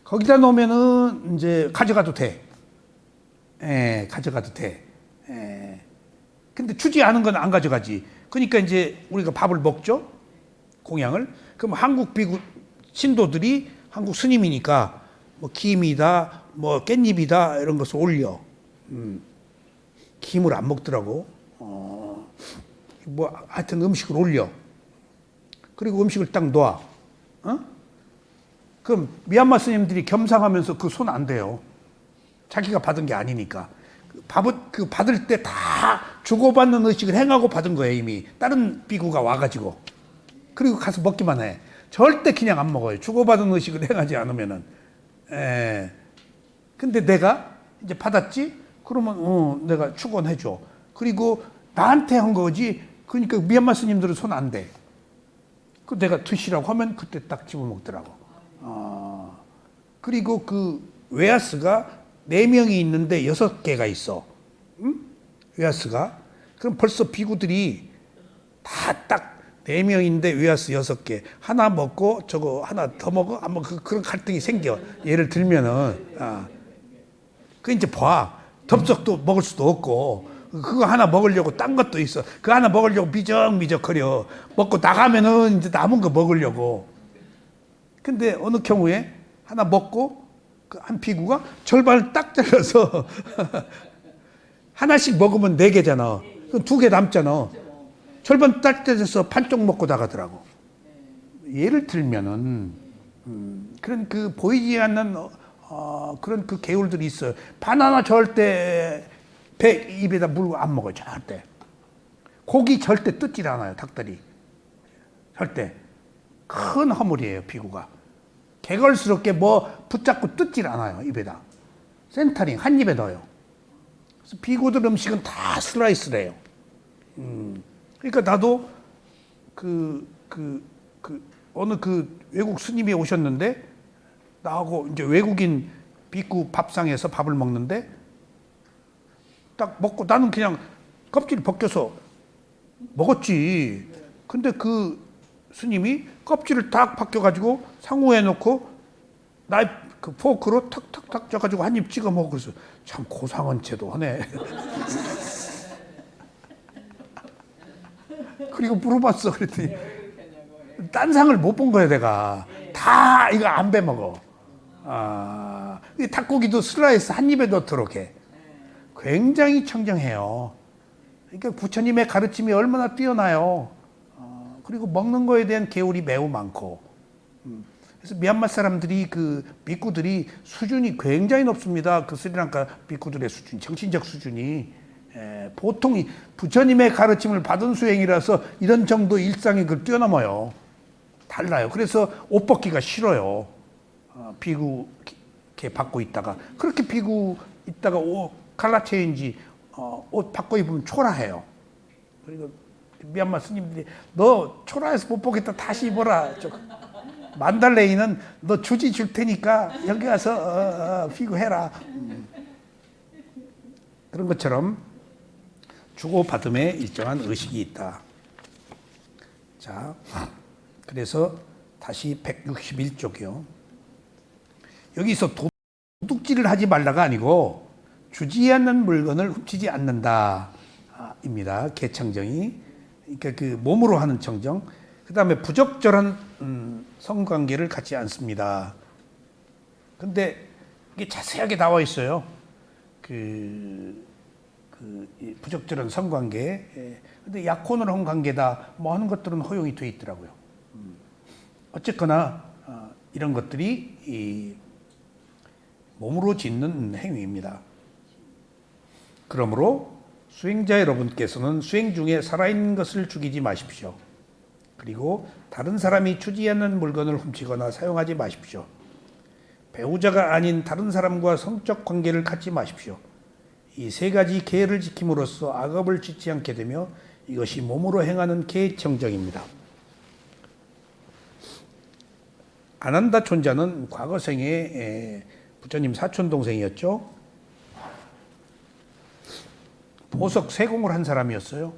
거기다 놓으면은 이제 가져가도 돼. 가져가도 돼. 근데 주지 않은 건 안 가져가지. 그러니까 이제 우리가 밥을 먹죠. 공양을. 그럼 한국 비구 신도들이 한국 스님이니까 뭐 김이다, 뭐 깻잎이다 이런 것을 올려. 김을 안 먹더라고. 뭐 하여튼 음식을 올려. 그리고 음식을 딱 놔. 그럼 미얀마 스님들이 겸상하면서 그 손 안 대요. 자기가 받은 게 아니니까. 그 받을 때 다 주고받는 의식을 행하고 받은 거예요, 이미. 다른 비구가 와가지고. 그리고 가서 먹기만 해. 절대 그냥 안 먹어요. 주고받은 의식을 행하지 않으면은. 근데 내가 이제 받았지? 그러면, 내가 축원해줘. 그리고 나한테 한 거지. 그러니까 미얀마 스님들은 손 안 대. 그 내가 드시라고 하면 그때 딱 집어먹더라고. 그리고 그 웨하스가 4명이 있는데 6개가 있어. 웨하스가. 그럼 벌써 비구들이 다 딱 4명인데 웨하스 6개. 하나 먹고 저거 하나 더 먹어? 아마 그런 갈등이 생겨. 예를 들면은. 그 이제 봐. 덥석도 먹을 수도 없고. 그거 하나 먹으려고 딴 것도 있어. 그 하나 먹으려고 미적미적거려. 먹고 나가면은 이제 남은 거 먹으려고. 근데 어느 경우에 하나 먹고 그 한 비구가 절반을 딱 잘라서 하나씩 먹으면 4개잖아. 그럼 2개 남잖아. 절반 딱 잘라서 반쪽 먹고 나가더라고. 예를 들면은 그런 그 보이지 않는 그런 그 계율들이 있어요. 바나나 절대 배 입에다 물고 안 먹어요. 절대. 고기 절대 뜯질 않아요. 닭다리. 절대. 큰 허물이에요. 비구가. 개걸스럽게 뭐 붙잡고 뜯질 않아요. 입에다. 센터링 한 입에 넣어요. 그래서 비구들 음식은 다 슬라이스를 해요. 그러니까 나도 어느 그 외국 스님이 오셨는데 나하고 이제 외국인 비구 밥상에서 밥을 먹는데 딱 먹고 나는 그냥 껍질 벗겨서 먹었지. 근데 그 스님이 껍질을 딱 벗겨가지고 상우에 놓고 그 포크로 탁탁탁 쪄가지고 한 입 찍어 먹고 그래서 참 고상한 채도 하네. 그리고 물어봤어. 그랬더니 딴 상을 못 본 거야 내가. 다 이거 안 빼먹어. 이 닭고기도 슬라이스 한 입에 넣도록 해. 굉장히 청정해요. 그러니까 부처님의 가르침이 얼마나 뛰어나요. 그리고 먹는 거에 대한 계율이 매우 많고. 그래서 미얀마 사람들이 그 비구들이 수준이 굉장히 높습니다. 그 스리랑카 비구들의 수준, 정신적 수준이. 보통 부처님의 가르침을 받은 수행이라서 이런 정도 일상이 그걸 뛰어넘어요. 달라요. 그래서 옷 벗기가 싫어요. 비구 이렇게 받고 있다가. 그렇게 비구 있다가 칼라 체인지 옷 바꿔 입으면 초라해요. 그리고 미얀마 스님들이 너 초라해서 못 보겠다 다시 입어라. 만달레이는 너 주지 줄 테니까 여기 가서 비구해라. 그런 것처럼 주고받음에 일정한 의식이 있다. 자, 그래서 다시 161쪽이요. 여기서 도둑질을 하지 말라가 아니고 주지 않는 물건을 훔치지 않는다 입니다. 개청정이. 그러니까 그 몸으로 하는 청정. 그 다음에 부적절한 성관계를 갖지 않습니다. 근데 이게 자세하게 나와 있어요. 부적절한 성관계. 근데 약혼을 한 관계다. 뭐 하는 것들은 허용이 돼 있더라고요. 어쨌거나 이런 것들이 이 몸으로 짓는 행위입니다. 그러므로 수행자 여러분께서는 수행 중에 살아있는 것을 죽이지 마십시오. 그리고 다른 사람이 주지 않는 물건을 훔치거나 사용하지 마십시오. 배우자가 아닌 다른 사람과 성적 관계를 갖지 마십시오. 이 3가지 계를 지킴으로써 악업을 짓지 않게 되며 이것이 몸으로 행하는 계청정입니다. 아난다 촌자는 과거생의 부처님 사촌 동생이었죠. 보석 세공을 한 사람이었어요.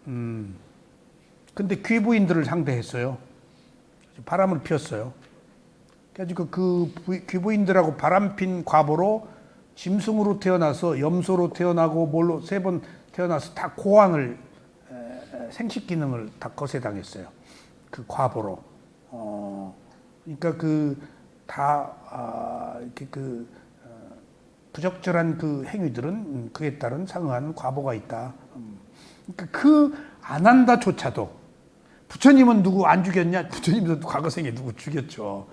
근데 귀부인들을 상대했어요. 바람을 피웠어요. 그래가지고 그 귀부인들하고 바람핀 과보로 짐승으로 태어나서 염소로 태어나고 뭘로 3번 태어나서 다 고환을 생식 기능을 다 거세당했어요. 그 과보로. 그러니까 이렇게 부적절한 그 행위들은 그에 따른 상응하는 과보가 있다. 그러니까 그 아난다조차도 부처님은 누구 안 죽였냐? 부처님도 과거생에 누구 죽였죠.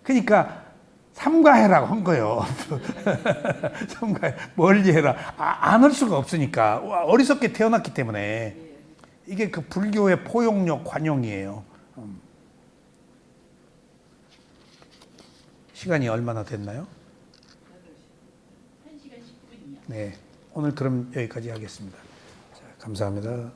그러니까 삼가해라고 한 거예요. 삼가해, 멀리해라. 안 할 수가 없으니까 어리석게 태어났기 때문에 이게 그 불교의 포용력, 관용이에요. 시간이 얼마나 됐나요? 1시간 10분이요. 네, 오늘 그럼 여기까지 하겠습니다. 자, 감사합니다.